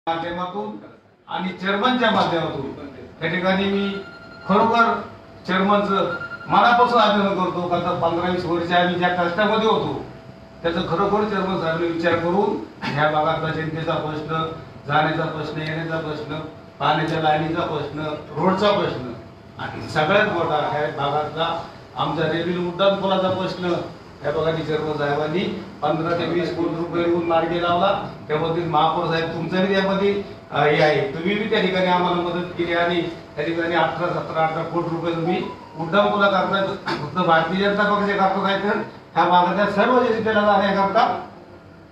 माध्यमातून आणि चेअरमनच्या माध्यमातून त्या ठिकाणी मी खरोखर चेअरमनचं मनापासून अभिनंदन करतो. कारण 15-20 वर्ष आम्ही ज्या कष्टामध्ये होतो त्याचा खरोखर चेअरमन साहेबांनी विचार करून ह्या भागातला जनतेचा प्रश्न, जाण्याचा प्रश्न, येण्याचा प्रश्न, पाण्याच्या लाईनीचा प्रश्न, रोडचा प्रश्न आणि सगळ्यात मोठा ह्या भागातला आमचा रेल्वे उड्डाण पुलाचा प्रश्न या भागातील चेअरमन साहेबांनी 15 ते 20 कोटी रुपये मार्गी लावला. त्यामध्ये महापौर साहेब तुमचं त्यामध्ये हे आहे, तुम्ही बी त्या ठिकाणी आम्हाला मदत केली आणि त्या ठिकाणी 18 कोटी रुपये तुम्ही उड्डाण पुला करता. फक्त भारतीय जनता पक्ष करतो काय तर ह्या भागातल्या सर्व जनतेला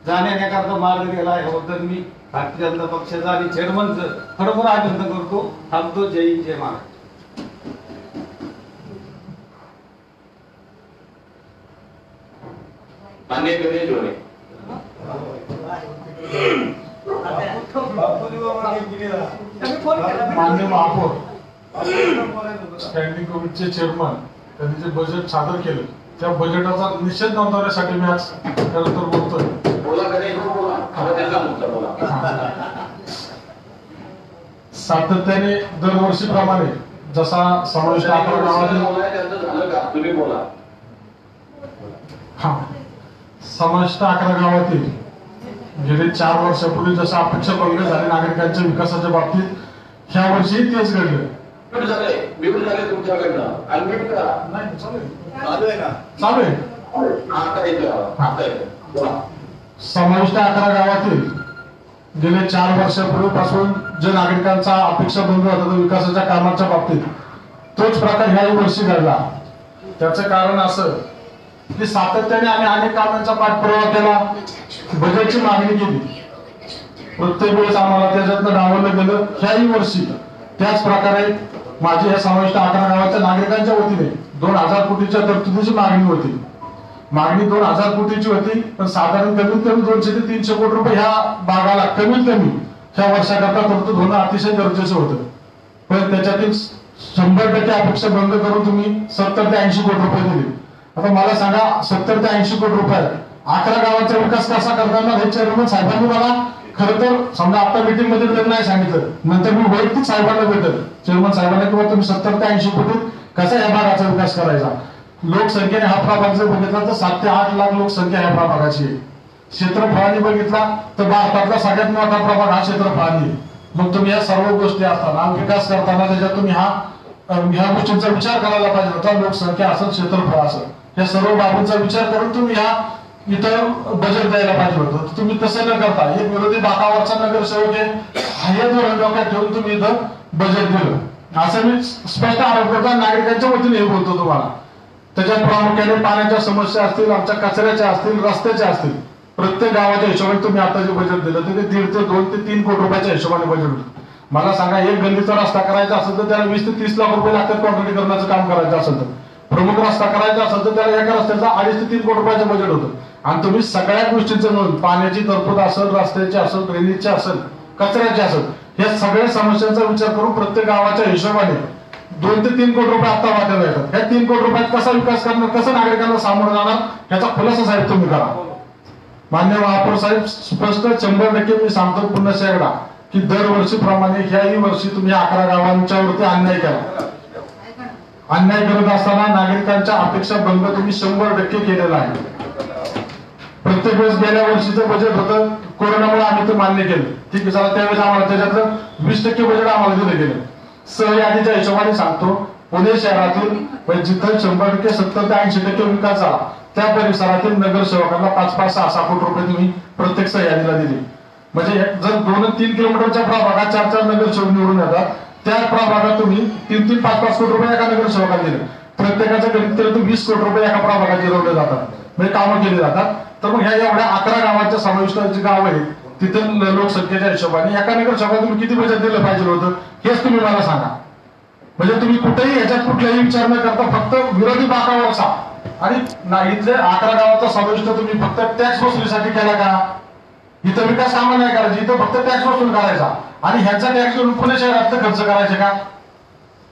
जाण्याकरता मार्ग दिला. याबद्दल मी भारतीय जनता पक्षाचा आणि चेअरमनचं खरोखर अभिनंदन करतो. थांबतो. जय हिंद, जय महाराष्ट्र. मान्य गणेश जोडे मान्य महापौर स्टँडिंग कमिटीचे चेअरमन त्यांनी जे बजेट सादर केलं त्या बजेटाचा निषेध नोंदवण्यासाठी मी आज खरं तर बोलतोय. सातत्याने दरवर्षीप्रमाणे जसा समाविष्ट 11 गावातील समाविष्ट 11 गावातील गेले 4 वर्षापूर्वी जसं अपेक्षा भंग झाले नागरिकांच्या विकासाच्या बाबतीत ह्या वर्षी तेच घडलं. समाविष्ट 11 गावातील गेले 4 वर्षापूर्वीपासून जे नागरिकांचा अपेक्षा भंग होता तो विकासाच्या कामाच्या बाबतीत तोच प्रकार ह्याही वर्षी घडला. त्याचं कारण असं की सातत्याने आम्ही अनेक कामांचा पाठपुरावा केला, बजेटची मागणी केली, प्रत्येक वेळेस आम्हाला त्याच्यातनं डावललं गेलं. ह्याही वर्षी त्याच प्रकारे माझी या समाविष्ट 11 गावाच्या नागरिकांच्या वतीने 2000 कोटीच्या तरतुदीची मागणी होती. मागणी 2000 कोटीची होती, पण साधारण कमीत कमी 200 ते 300 कोटी रुपये ह्या भागाला कमीत कमी ह्या वर्षाकरता तरतूद होणं अतिशय गरजेचं होतं. पण त्याच्यातील 100% अपेक्षा भंग करून तुम्ही 70 ते 80 कोटी रुपये दिले. आता मला सांगा 70 ते 80 कोटी रुपयात 11 गावांचा विकास कसा करताना हे चेअरमन साहेबांनी मला खरं तर समजा आता मीटिंग मध्ये तर नाही सांगितलं, नंतर मी वैयक्तिक साहेबांना भेटल चेअरमन साहेबांना किंवा तुम्ही 70 ते 80 कोटीत कसा या भागाचा विकास करायचा. लोकसंख्येने हा प्रभाग जर बघितला तर 7 ते 8 लाख लोकसंख्या या प्रभागाची आहे. क्षेत्रफळाने बघितला तर भारतातला सगळ्यात मोठा प्रभाग हा क्षेत्रफळाने आहे. मग तुम्ही या सर्व गोष्टी असताना विकास करताना त्याच्यात तुम्ही ह्या गोष्टींचा विचार करायला पाहिजे होता. लोकसंख्या असेल, क्षेत्रफळ असेल, या सर्व बाबींचा विचार करून तुम्ही इथं बजेट द्यायला पाहिजे होतं. तुम्ही तसं न करता एक विरोधी बाकावरचा नगरसेवक आहे हे धोरण डोक्यात ठेवून तुम्ही इथं बजेट दिलं असं मी स्पष्ट आरोप करतो. नागरिकांच्या वतीने हे बोलतो तुम्हाला. त्याच्यात प्रामुख्याने पाण्याच्या समस्या असतील, आमच्या कचऱ्याच्या असतील, रस्त्याच्या असतील, प्रत्येक गावाच्या हिशोबाने तुम्ही आता जे बजेट दिलं ते 1.5 ते 2 ते 3 कोटी रुपयाच्या हिशोबाने बजेट होतं. मला सांगा एक गल्लीचा रस्ता करायचा असेल तर त्याला 20 ते 30 लाख रुपये लागतात. कॉन्क्रीटीकरणाचं काम करायचं असेल तर, प्रमुख रस्ता करायचा असेल तर त्याला एका रस्त्याचा 2.5 ते 3 कोटी रुपयाचं बजेट होतं. आणि तुम्ही सगळ्या गोष्टींचं मिळून पाण्याची तरतूद असेल, रस्त्याची असेल, ड्रेनेजची असेल, कचऱ्याची असेल, या सगळ्या समस्यांचा विचार करून प्रत्येक गावाच्या हिशोबाने 2 ते 3 कोटी रुपये आता वाटायला येतात. ह्या 3 कोटी रुपयात कसा विकास करणार, कसं नागरिकांना सामोरं जाणार याचा खुलासा साहेब तुम्ही करा. मान्य महापौर साहेब स्पष्ट 100% मी सांगतो पुन्हा एकदा की दरवर्षीप्रमाणे ह्याही वर्षी तुम्ही 11 गावांच्यावरती अन्याय केला. अन्याय करत असताना नागरिकांच्या अपेक्षा भंग तुम्ही 100% केलेला आहे. प्रत्येक वेळेस गेल्या वर्षीचं बजेट होतं, कोरोनामुळे आम्ही ते मान्य केलं, ठीक आहे. चला त्यावेळेस आम्हाला त्याच्यातलं 20% बजेट आम्हाला दिलं गेलं. सहयादीच्या हिशोबाने सांगतो पुणे शहरातील जिथं 100% 70 ते 80% विकास झाला त्या परिसरातील नगरसेवकांना 5-5, 6-6 कोटी रुपये तुम्ही प्रत्येक सहयादीला दिले. म्हणजे जर 2-3 किलोमीटरच्या प्रभागात 4-4 नगरसेवक निवडून येतात, त्या प्रभागात तुम्ही 3-3, 5-5 कोटी रुपये एका नगरसेवकाला दिले. प्रत्येकाचं गणित केलं तर 20 कोटी रुपये एका प्रभागात जिरवले जातात, म्हणजे कामं केली जातात. तर मग ह्या एवढ्या 11 गावांच्या समाविष्ट जी गाव आहेत तिथं लोकसंख्येच्या हिशोबाने एका नगरसेवकाला तुम्ही किती बजेट दिलं पाहिजे होतं हेच तुम्ही मला सांगा. म्हणजे तुम्ही कुठेही ह्याच्यात कुठलाही विचार न करता फक्त विरोधी बाकावरचा आणि इथले 11 गावाचा समाविष्ट तुम्ही फक्त टॅक्स वसुलीसाठी केला का? इथं विकास कामं नाही करायची, इथं फक्त टॅक्स वसूल करायचा आणि ह्याचा टॅक्स घेऊन पुणे शहरात खर्च करायचे का?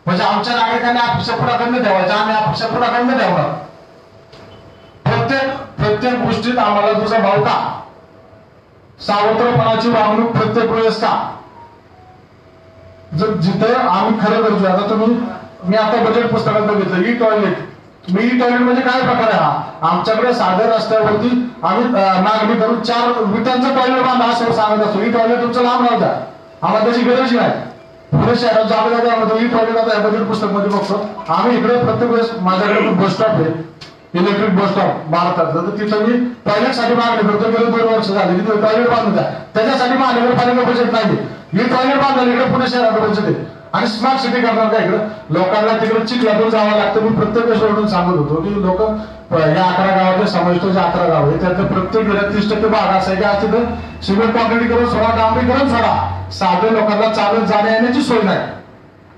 म्हणजे आमच्या नागरिकांनी अपेक्षा पुढाकडनं ठेवायच्या, आम्ही अपेक्षा पुढाकडनं ठेवणार. प्रत्येक गोष्टीत आम्हाला तुझा भाव का सावत्रपणाची वागणूक प्रत्येक वेळेस का? जर जिथं आम्ही खरं करतोय, आता तुम्ही मी आता बजेट पुस्तकात बघितलं ई टॉयलेट. मी ई टॉयलेट म्हणजे काय प्रकार आहे हा? आमच्याकडे साध्या रस्त्यावरती आम्ही मागणी करून 4 विटांचं टॉयलेट बांधा असं सांगत असतो. ई टॉयलेट तुमचं लांब राहू द्या, आम्हाला त्याची गरज नाही. पुणे शहरात जागा जागा ई टॉयलेट आता बजेट पुस्तक मध्ये बघतो आम्ही. इकडे प्रत्येक वेळेस माझ्याकडे बस स्टॉप आहे, इलेक्ट्रिक बस स्टॉप भारतात, तर तिथं मी टॉयलेटसाठी मागणी करतो. गेले 2 वर्ष झाली की टॉयलेट बांधून द्या. त्याच्यासाठी महानगरपालिका बजेट नाही. ही टॉयलेट बांधायला इकडे पुणे शहरात बजेट आहे. आणि स्मार्ट सिटी करणार का इकडं? लोकांना तिकडे चिखलातून जावं लागतं. मी प्रत्येक वेळेस सांगत होतो की लोक या 11 गावाचे समाविष्ट जे 11 गाव आहे त्यातल्या प्रत्येक घरात 30% भाग असा आहे की आज तिथं सिमेंट कॉन्क्रीटीकरण सोडा, डांबरीकरण सोडा, साधे लोकांना चालत जाण्या येण्याची सोय नाही.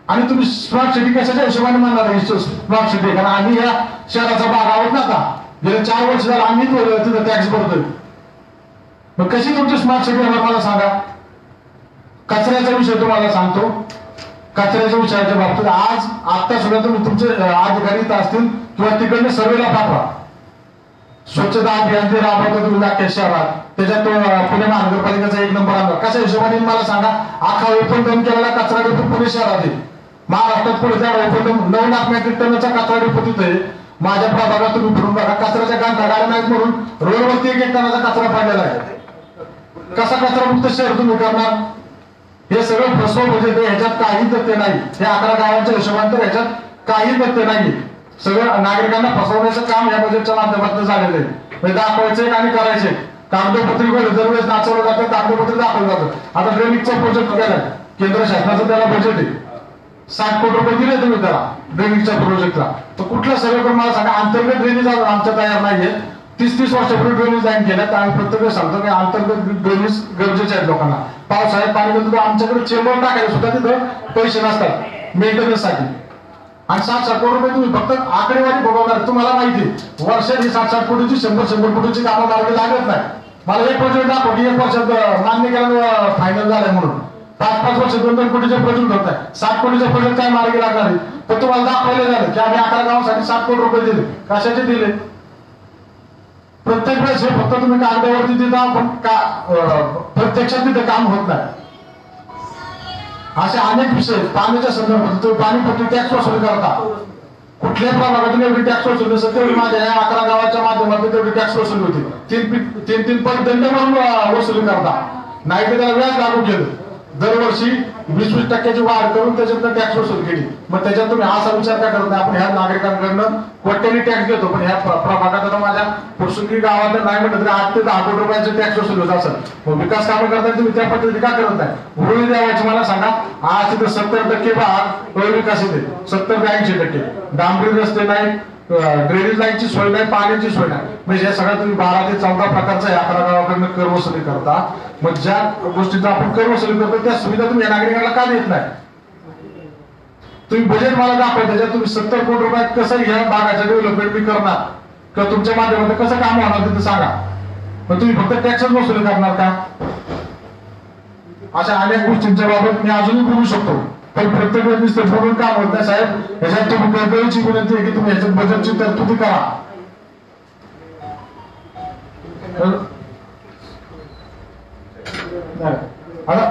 आणि तुम्ही स्मार्ट सिटी कशाच्या हिशोबाने म्हणणार स्मार्ट सिटी? कारण आम्ही या शहराचा भाग आहोत ना. का गेले 4 वर्ष झालं आम्ही तिथं टॅक्स भरतोय. मग कशी तुमची स्मार्ट सिटी होणार मला सांगा? कचऱ्याचा विषय तुम्हाला सांगतो. कचऱ्याच्या विषयाच्या बाबतीत आज आता सुद्धा तुम्ही तुमचे अधिकारी असतील किंवा तिकडे सर्वेला पाठवा. स्वच्छता अभियान जे राबवतो तुम्ही नाट्य शहरात, त्याच्यात पुणे महानगरपालिकेचा 1 नंबर आला. कशा हिशोबाने मला सांगा? आखा ओपन डम केलेला कचरा डेपो पुणे शहरात आहे. महाराष्ट्रात पुढे त्या ओपन डम 9 लाख मेट्रिक टनचा कचरा डेपो तिथे आहे. माझ्या प्रभागात तुम्ही फिरून बघा, कचऱ्याच्या गांठा गाड्या नाहीत म्हणून रोडवरती 1 टनाचा कचरा पडलेला आहे. कसा कचरा मुक्त शहर तुम्ही करणार? हे सगळं फसव बजेट आहे, ह्याच्यात काही तथ्य नाही. हे 11 गावांच्या हिशोबाने तर ह्याच्यात काही तथ्य नाही. सगळं नागरिकांना फसवण्याचं काम या बजेटच्या माध्यमातून झालेलं आहे. दाखवायचे आणि करायचे. कागदोपत्री दरवेळेस नाचवलं जातं, कागदोपत्री दाखवलं जातं. आता ड्रेनेजचा प्रोजेक्ट केलाय केंद्र शासनाचं, त्याला बजेट आहे 60 कोटी रुपये दिले तुम्ही त्याला ड्रेनेजच्या प्रोजेक्टला. तर कुठलं सर्वे करून मला सांगा? अंतर्गत ड्रेनेज आमच्या तयार नाहीये. 30-30 वर्षापूर्वी ड्रेनेज लाईन केल्यात. आम्ही प्रत्येक वेळेस सांगतो की अंतर्गत ड्रेनेज गरजेचे आहेत लोकांना. पावसाळ्यात पाणी गेलं आमच्याकडे चेंबर टाकायला सुद्धा तिथं पैसे नसतात मेंटेनन्ससाठी. आणि 60-60 कोटी रुपये तुम्ही फक्त आकडेवारी बघवणार. तुम्हाला माहिती वर्षाची 60-60 कोटीची 100-100 कोटीची कामं मार्गी लागत नाही. मला एक प्रोजेक्ट दाखव की 1 वर्षात मान्य केलं फायनल झालंय म्हणून. 5-5 वर्ष 2-2 कोटीचे प्रोजेक्ट होत आहे. 60 कोटीचे प्रोजेक्ट काय मार्गी लागणार आहे? तर तुम्हाला दाखवले झालं की आम्ही 11 गावांसाठी 7 कोटी रुपये दिले. कशाचे दिले? प्रत्येक वेळेस हे फक्त तुम्ही कागदावरती देता, पण प्रत्यक्षात तिथे काम होत नाही. असे अनेक विषय पाण्याच्या संदर्भात तुम्ही पाणीपट्टी टॅक्स वसूल करता. कुठल्याही प्रभागातून एवढी टॅक्स वसूल नसेल तेवढी माझ्या या 11 गावाच्या माध्यमातून तेवढी टॅक्स वसूल होती. 3 पट दंड म्हणून वसुली करता. नाही तर त्याला व्याज लागू केलं. दरवर्षी 20-20% वाढ करून त्याच्यातनं टॅक्स वसूल केली. मग त्याच्यात तुम्ही असा विचार काय करत नाही आपण ह्या नागरिकांकडनं कोट्याने टॅक्स घेतो, पण ह्या प्रभागात आता माझ्या पुरसुंगी गावात नाही म्हटलं तरी 8 ते 10 कोटी रुपयाचे टॅक्स वसूल होत असेल. मग विकास कामं करताना तुम्ही त्या पद्धती का करत नाही? उरळी द्यावायची मला सांगा. आज तिथे 70% भाग अविकसित आहे. 70 ते 80%. डांबरी रस्ते नाही, ड्रेनेज लाईनची सोय नाही, पाण्याची सोय नाही. म्हणजे हे सगळं तुम्ही 12 ते 14 प्रकारचा 11 गावाकडनं कर वसुली करता. मग ज्या गोष्टीचा आपण कर वसुली करतो त्या सुविधा तुम्ही या नागरिकांना का देत नाही? तुम्ही बजेट मला दाखवा, त्याच्यात तुम्ही 70 कोटी रुपयात कसं ह्या भागाचं डेव्हलपमेंट मी करणार किंवा तुमच्या माध्यमातून कसं काम होणार तिथं सांगा. मग तुम्ही फक्त टॅक्सच वसुली करणार का? अशा अनेक गोष्टींच्या बाबत मी अजूनही बोलू शकतो, पण प्रत्येक वेळेस बोलून काम होत नाही साहेब. ह्याच्यात तुम्ही कळकळीची विनंती आहे की तुम्ही ह्याच्यात बजेटची तरतुदी करा. आता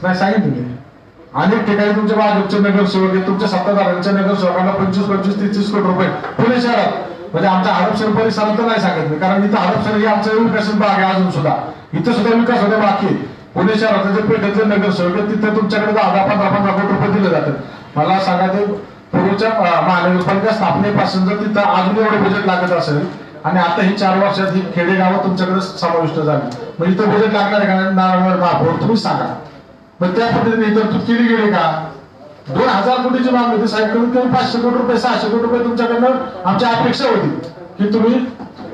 नाही सांगितलं अनेक ठिकाणी तुमच्या भाजपचे नगरसेवक आहेत, तुमच्या सत्ताधाऱ्यांच्या नगरसेवकांना 25-25-30 कोटी रुपये पुणे शहरात, म्हणजे आमच्या हडपसर परिसरात तर नाही सांगत मी, कारण इथं हडपसर ही आमचा विकसित भाग आहे. अजून सुद्धा इथं सुद्धा विकास होणे बाकी. पुणे शहरात जे पेठेतले नगरसेवक आहेत तिथे तुमच्याकडे 10-15 कोटी रुपये दिले जातात. मला सांगा ते पूर्वीच्या महानगरपालिका स्थापनेपासून जर तिथं अजून एवढं बजेट लागत असेल आणि आता ही 4 वर्षात ही खेडेगावं तुमच्याकडे समाविष्ट झाली, मग इथं बजेट लागणार आहे का? महापौर तुम्ही सांगा. मग त्या पद्धतीने तरतूद केली गेली का? 2000 कोटीची मागणी होती साहेब, कमीत कमी 500 कोटी रुपये 600 कोटी रुपये तुमच्याकडनं आमची अपेक्षा होती की तुम्ही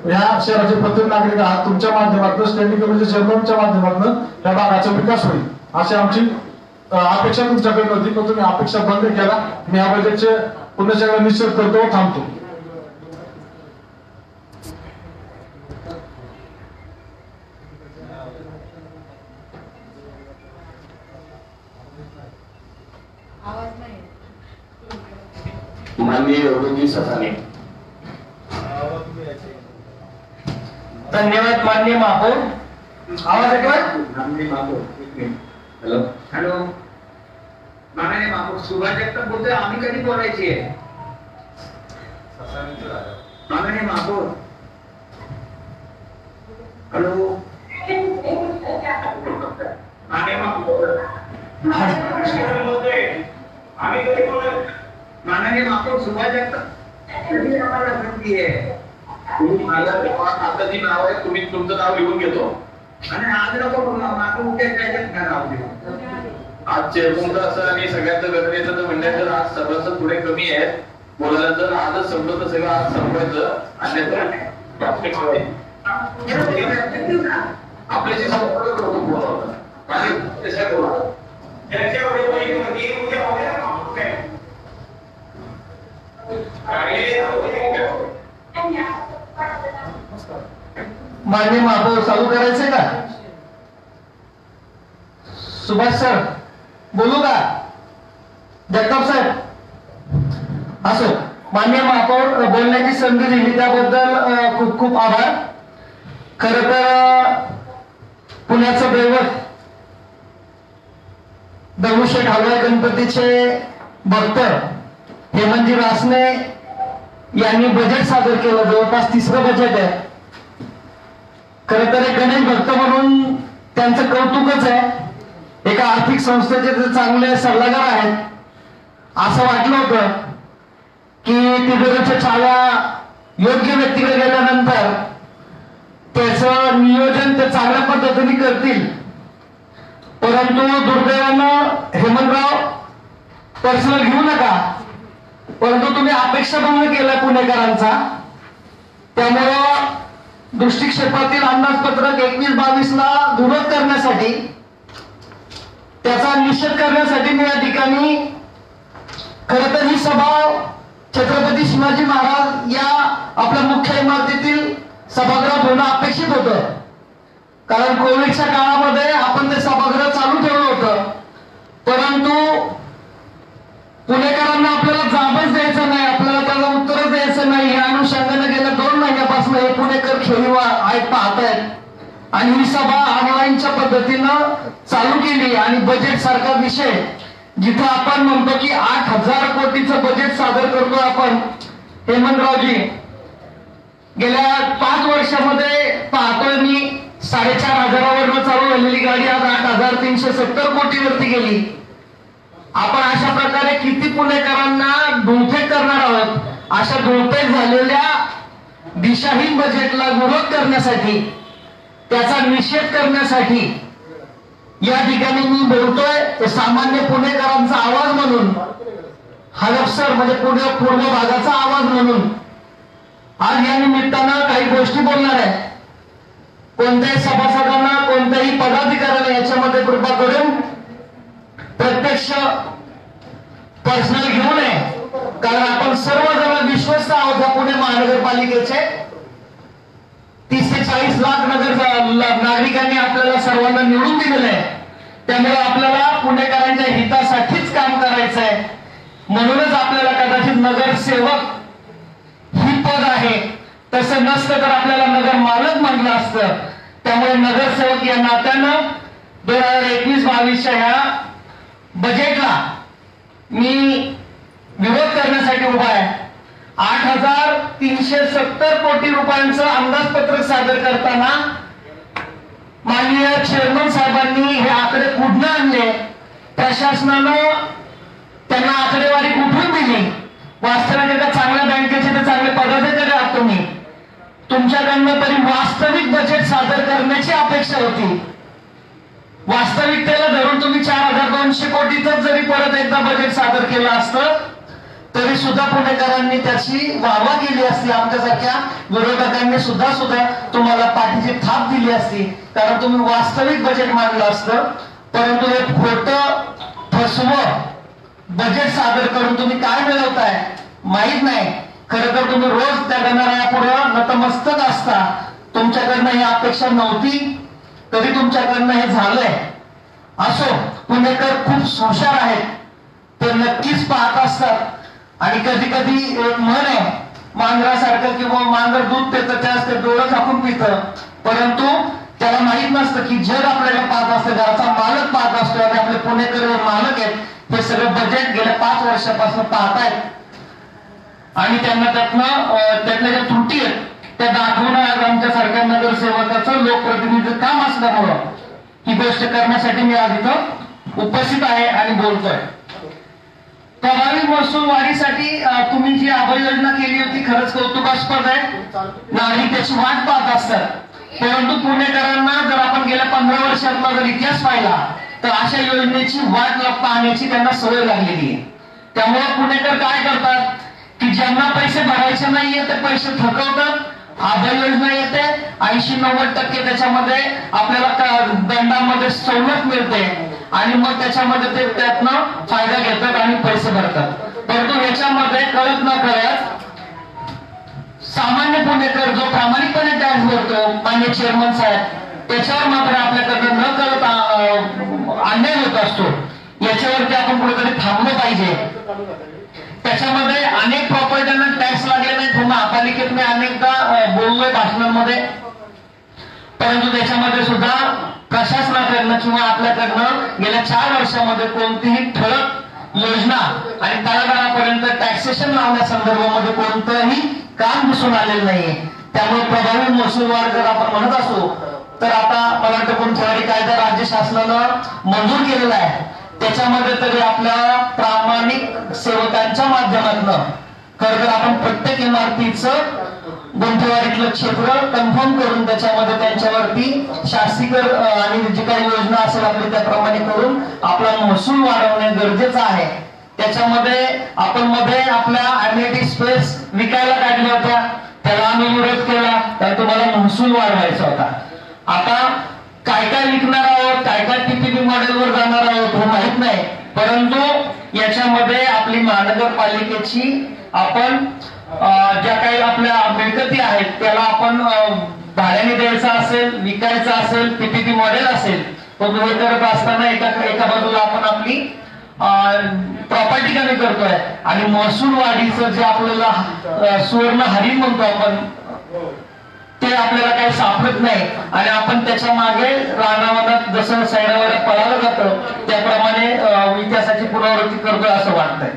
ह्या शहराचे प्रत्येक नागरिक आहात, तुमच्या माध्यमातून स्टँडिंग कमिटीच्या चेअरमनच्या माध्यमातून त्या भागाचा विकास होईल अशी आमची अपेक्षा तुमच्याकडे होती. पण तुम्ही अपेक्षा बंद केला. मी ह्या बजेटचे पुन्हा सगळं निश्चित करतो, थांबतो. माननीय योगी ससाने. धन्यवाद माननीय महापौर. आवाज येतोय? हॅलो. हॅलो, माननीय महापौर सुभाष जगताप बोलतोय. आम्ही कधी बोलायची आहे? माननीय महापौर. हॅलो, माननीय महापौर. आम्ही कधी बोलायची? माननीय महापौर सुभाष जगताप कधी आम्हाला विनंती आहे? आता जी नाव आहे तुम्ही तुमचं नाव लिहून घेतो. आणि आज नको मागे उद्या त्याच्यात नाव देऊ. आज चेअरमनचं असं आणि सगळ्यांचं गणनेचं तर म्हणण्याचं आज सर्वांचं पुढे कमी आहे. बोलायला जर आजच संपलं तर सगळं आज संपवायचं. अन्यथा आपल्याशी संपर्क करतो बोलावं. आणि त्याच्या बोला मान्य महापौर चालू करायचंय का? सुभाष सर बोलू का? जगताप साहेब असो. मान्य महापौर बोलण्याची संधी दिली त्याबद्दल खूप खूप आभार. खर तर पुण्याचं दैवत दगडूशेठ हलवाई गणपतीचे भक्त हेमंतजी रासने यांनी बजेट सादर केलं. जवळपास 3रं बजेट आहे. खरं तर एक गणेश भक्त म्हणून त्यांचं कौतुकच आहे. एका आर्थिक संस्थेचे ते चांगले सल्लागार आहेत. असं वाटलं होतं की तिजोरीच्या चाव्या योग्य व्यक्तीकडे गेल्यानंतर त्याचं नियोजन ते चांगल्या पद्धतीने करतील. परंतु दुर्दैवानं हेमंतराव पर्सनल घेऊ नका, परंतु तुम्ही अपेक्षाभंग केला पुणेकरांचा. त्यामुळं दृष्टिक्षेपातील अंदाजपत्रक 21-22 ला दुरुस्त करण्यासाठी, त्याचा निषेध करण्यासाठी मी या ठिकाणी खरं तर ही सभा छत्रपती शिवाजी महाराज या आपल्या मुख्य इमारतीतील सभागृहात होणं अपेक्षित होतं. कारण कोविडच्या काळामध्ये आपण ते सभागृह चालू ठेवलं होतं. परंतु पुणेकरांना आपल्याला जाबच द्यायचं नाही, आपल्याला त्याला उत्तरच द्यायचं नाही. या अनुषंगाने गेल्या 2 महिन्यापासून हे पुणेकर खेळी पाहतायत. आणि ही सभा ऑनलाईनच्या पद्धतीनं चालू केली. आणि बजेट सारखा विषय जिथं आपण म्हणतो की 8,000 कोटीचं बजेट सादर करतो आपण, हेमंतरावजी गेल्या 5 वर्षामध्ये पाहतोय मी 4,500 चालू झालेली गाडी आज 8,370 कोटीवरती गेली. आपण अशा प्रकारे किती पुणेकरांना धुळफेक करणार आहोत. अशा धुळफेक झालेल्या दिशाहीन बजेटला विरोध करण्यासाठी, त्याचा निषेध करण्यासाठी या ठिकाणी मी बोलतोय. सामान्य पुणेकरांचा आवाज म्हणून, हडपसर म्हणजे पुणे पूर्व भागाचा आवाज म्हणून आज या निमित्तानं काही गोष्टी बोलणार आहे. कोणत्याही सभासदांना, कोणत्याही पदाधिकाऱ्याला याच्यामध्ये कृपा करून प्रत्यक्ष पर्सनल घेऊ नये. कारण आपण सर्वजण विश्वस्त आहोत या पुणे महानगरपालिकेचे. 30 ते 40 लाख नागरिकांनी आपल्याला सर्वांना निवडून दिलेलं आहे. त्यामुळे आपल्याला पुणेकरांच्या हितासाठीच काम करायचं आहे. म्हणूनच आपल्याला कदाचित नगरसेवक ही पद आहे. तसं नसतं तर आपल्याला नगर मालक म्हणलं असतं. त्यामुळे नगरसेवक या नात्यानं 2021-22च्या ह्या बजेटला मी विरोध करण्यासाठी उभा आहे. 8,370 कोटी रुपयांचं अंदाजपत्रक सादर करताना माननीय चेअरमन साहेबांनी हे आकडे कुठून आणले, प्रशासनानं त्यांना आकडेवारी कुठून दिली. वास्तविक एका चांगल्या बँकेचे ते चांगले पदाधिकारी आहात तुम्ही. तुमच्याकडनं तरी वास्तविक बजेट सादर करण्याची अपेक्षा होती. वास्तविकतेला धरून तुम्ही 4,200 कोटीच जरी परत एकदा बजेट सादर केलं असतं तरी सुद्धा पुणेकरांनी त्याची वाहवा केली असती. आमच्यासारख्या विरोधकांनी सुद्धा तुम्हाला पाठीची थाप दिली असती. कारण तुम्ही वास्तविक बजेट मांडलं असतं. परंतु हे खोटं फसवं बजेट सादर करून तुम्ही काय मिळवताय माहित नाही. खरं तर तुम्ही रोज त्या गणरायापुढं नतमस्तक असता. तुमच्याकडनं ही अपेक्षा नव्हती तरी तुमच्याकडनं हे झालंय. असो, पुणेकर खूप हुशार आहेत. ते नक्कीच पाहत असतात. आणि कधी कधी एक म्हण आहे, मांजरासारखं किंवा मांजर दूध पितं त्याच ते डोळं झाकून पितं. परंतु त्याला माहित नसतं की जग आपल्याला पाहत असतं, घराचा मालक पाहत असतो आणि आपले पुणेकर मालक आहेत हे सगळं बजेट गेल्या 5 वर्षापासून पाहतायत आणि त्यांना त्यातल्या ज्या त्रुटी आहेत त्या दाखवणं आज आमच्या सारख्या नगरसेवकाचं लोकप्रतिनिधी काम असल्यामुळं ही गोष्ट करण्यासाठी मी आज इथं उपस्थित आहे आणि बोलतोय. प्रभावी महसूल वाढीसाठी तुम्ही जी आभार योजना केली होती खरंच कौतुकास्पद आहे. नागरिक त्याची वाट पाहत असतात, परंतु पुणेकरांना जर आपण गेल्या 15 वर्षातला जर इतिहास पाहिला तर अशा योजनेची वाट पाहण्याची त्यांना सवय लागलेली आहे. त्यामुळे पुणेकर काय करतात की ज्यांना पैसे भरायचे नाहीये ते पैसे थकवतात. आभार योजना येते 80-90% त्याच्यामध्ये आपल्याला दंडामध्ये सवलत मिळते आणि मग त्याच्यामध्ये ते त्यातनं फायदा घेतात आणि पैसे भरतात. परंतु ह्याच्यामध्ये कळत न कळत सामान्य पुणेकर जो प्रामाणिकपणे टॅक्स भरतो मान्य चेअरमन साहेब त्याच्यावर मात्र आपल्याकडनं न कळत अन्याय होत असतो. याच्यावरती आपण कुठेतरी थांबलं पाहिजे. त्याच्यामध्ये अनेक प्रॉपर्ट्यांना टॅक्स लागले नाही. महापालिकेत मी अनेकदा बोललोय भाषणांमध्ये, परंतु त्याच्यामध्ये सुद्धा प्रशासनाकडनं किंवा आपल्याकडनं गेल्या 4 वर्षामध्ये कोणतीही ठळक योजना आणि तळागाळापर्यंत टॅक्सेशन लावण्यासंदर्भामध्ये कोणतंही काम दिसून आलेलं नाहीये. त्यामुळे प्रभावी महसूल वाढ जर आपण म्हणत असो तर आता मला वाटतं कोणत्याही कायदा राज्य शासनानं मंजूर केलेला आहे. त्याच्यामध्ये तरी आपल्या प्रामाणिक सेवकांच्या माध्यमातून खरं तर आपण प्रत्येक इमारतीचं गुंठेवारीतलं क्षेत्र कन्फर्म करून त्याच्यामध्ये त्यांच्यावरती शास्तीकर आणि जी काही योजना असेल आपली त्याप्रमाणे करून आपला महसूल वाढवणे गरजेचं आहे. त्याच्यामध्ये आपण मध्ये आपल्या अमेनिटी स्पेस विकायला काढल्या होत्या, त्याला आम्ही विरोध केला तर तुम्हाला महसूल वाढवायचा होता. आता काय काय विकणार आहोत, काय काय टीपीपी मॉडेलवर जाणार आहोत हे माहित नाही, परंतु याच्यामध्ये आपली महानगरपालिकेची आपण ज्या काही आपल्या मिळकती आहेत त्याला आपण भाड्याने द्यायचा असेल, विकायचा असेल, पीपीपी मॉडेल असेल, पण हे करत असताना एका बाजूला आपण आपली प्रॉपर्टी कमी करतोय आणि महसूल वाढीचं जे आपल्याला सुवर्ण हरिण म्हणतो आपण ते आपल्याला काही सापडत नाही आणि आपण त्याच्या मागे रानावनात जसं सैरावर पळालं जातं त्याप्रमाणे इतिहासाची पुनरावृत्ती करतोय असं वाटतंय.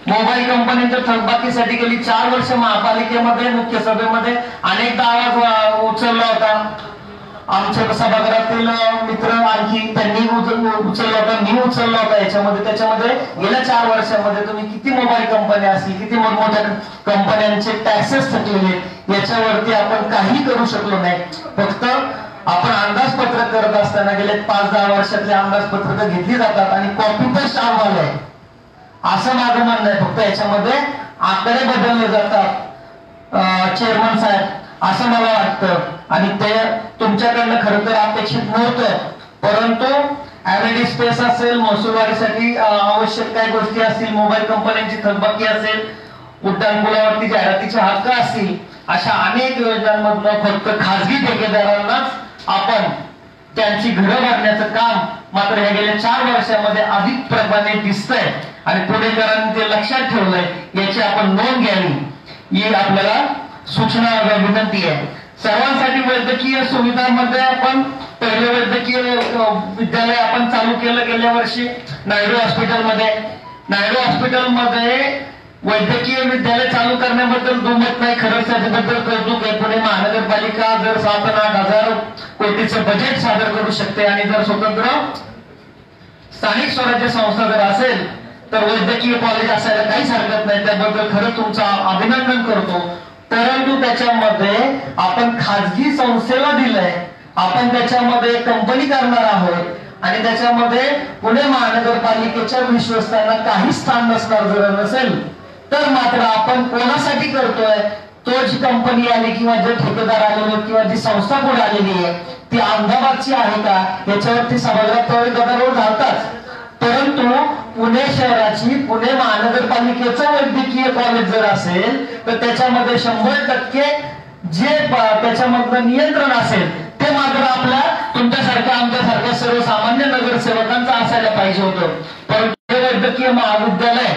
मोबाईल कंपन्यांच्या थकबाकीसाठी गेली 4 वर्ष महापालिकेमध्ये मुख्य सभेमध्ये अनेकदा आवाज उचलला होता. आमच्या सभागृहातील मित्र आणखी त्यांनी उचलला होता, मी उचलला होता. त्याच्यामध्ये गेल्या 4 वर्षामध्ये तुम्ही किती मोबाईल कंपन्या असतील, किती मोठमोठ्या कंपन्यांचे टॅक्सेस थकलेले याच्यावरती आपण काही करू शकलो नाही. फक्त आपण अंदाजपत्रक करत असताना गेल्या 5-10 वर्षातले अंदाजपत्रक घेतली जातात आणि कॉपी पेस्ट अहवाल आहे असं माझं म्हणणं आहे. फक्त याच्यामध्ये आकडे बदलले जातात चेअरमन साहेब असं मला वाटतं आणि ते तुमच्याकडनं खरं तर अपेक्षित नव्हतं. परंतु अमेनिटी स्पेस असेल, महसूल वाढीसाठी आवश्यक काही गोष्टी असतील, मोबाईल कंपन्यांची थकबाकी असेल, उड्डाणपुलावरती जाहिरातीचे हक्क असतील, अशा अनेक योजनांमधून फक्त खासगी ठेकेदारांनाच आपण त्यांची घरं बांधण्याचं काम मात्र या गेल्या 4 वर्षामध्ये अधिक प्रमाणे दिसतंय आणि पुणेकरांनी ते लक्षात ठेवलंय. याची आपण नोंद घ्यावी ही आपल्याला सूचना विनंती आहे. सर्वांसाठी वैद्यकीय सुविधांमध्ये आपण पहिले वैद्यकीय विद्यालय आपण चालू केलं गेल्या वर्षी नायडू हॉस्पिटलमध्ये. नायडू हॉस्पिटलमध्ये वैद्यकीय विद्यालय चालू करण्याबद्दल दुमत नाही, खरंच त्याच्याबद्दल कौतुक आहे. पुणे महानगरपालिका जर 7-8 हजार कोटीचं बजेट सादर करू शकते आणि जर स्वतंत्र स्थानिक स्वराज्य संस्था जर असेल तर वैद्यकीय कॉलेज असायला काहीच हरकत नाही. त्याबद्दल खरंच तुमचं अभिनंदन करतो. परंतु त्याच्यामध्ये आपण खाजगी संस्थेला दिलंय, आपण त्याच्यामध्ये कंपनी करणार आहोत आणि त्याच्यामध्ये पुणे महानगरपालिकेच्या विश्वस्तांना काही स्थान नसणार जर नसेल तर मात्र आपण कोणासाठी करतोय. तो जी कंपनी आली किंवा जे ठेकेदार आलेले किंवा जी संस्था पुढे आलेली आहे ती अहमदाबादची आहे का याच्यावरती सभागृहात गदारोळ झालताच. परंतु पुणे शहराची पुणे महानगरपालिकेचं वैद्यकीय कॉलेज जर असेल तर त्याच्यामध्ये 100% जे त्याच्यामधलं नियंत्रण असेल ते मात्र आपल्या तुमच्यासारख्या आमच्यासारख्या सर्वसामान्य नगरसेवकांचं असायला पाहिजे होतं. परंतु वैद्यकीय महाविद्यालय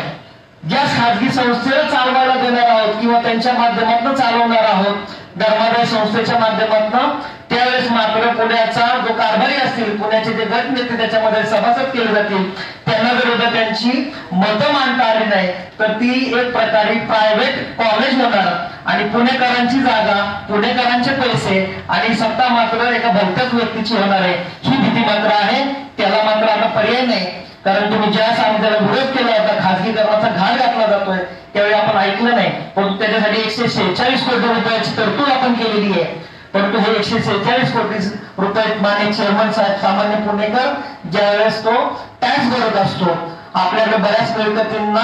ज्या खाजगी संस्थेला चालवायला देणार आहोत किंवा त्यांच्या माध्यमातून चालवणार आहोत धर्मादाय संस्थेच्या माध्यमातून त्यावेळेस मात्र पुण्याचा जो कारभारी असतील, पुण्याचे जे गट नेते त्याच्यामध्ये सभासद केले जातील, त्यांना जर उद्या त्यांची मतं मांडता आली नाही तर ती एक प्रकारे प्रायव्हेट कॉलेज होणार आणि पुणेकरांची जागा, पुणेकरांचे पैसे आणि सत्ता मात्र एका भलत्याच व्यक्तीची होणार आहे, ही भीती मात्र आहे. त्याला मात्र आता पर्याय नाही. कारण तुम्ही ज्या आम्ही त्याला विरोध केला होता, खासगीकरणाचा घाट घातला जातोय, त्यावेळी आपण ऐकलं नाही. परंतु त्याच्यासाठी 146 कोटी रुपयाची तरतूद आपण केलेली आहे. परंतु हे 146 कोटी रुपये माने चेअरमन साहेब, सामान्य पुणेकर ज्यावेळेस तो टॅक्स भरत असतो, आपल्याकडे बऱ्याच मिळकतींना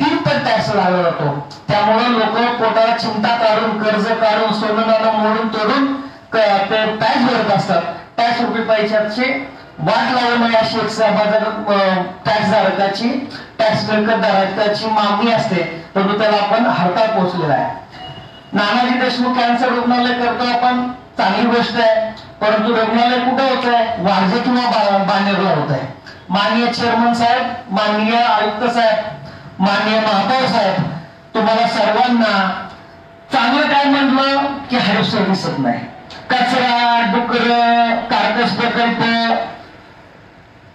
3 पट टॅक्स लागला जातो. त्यामुळे लोक पोटाला चिंता काढून, कर्ज काढून, सोनं नाणं मोडून तोडून ते टॅक्स भरत असतात. टॅक्स रुपये पैशाचे वाट लावू नये अशी एक टॅक्स धारकाची, टॅक्स मिळकत धारकाची मागणी असते. परंतु त्याला आपण हरताळ पोहोचलेला आहे. नानाजी देशमुख कॅन्सर रुग्णालय करतो आपण, चांगली गोष्ट आहे. परंतु रुग्णालय कुठं होत आहे? वारजे किंवा बाणेरला होत आहे. माननीय चेअरमन साहेब, माननीय आयुक्त साहेब, माननीय महापौर साहेब, तुम्हाला सर्वांना चांगलं काय म्हणलं की हरिश्वर दिसत नाही. कचरा, डुकर, कार्कस प्रकल्प,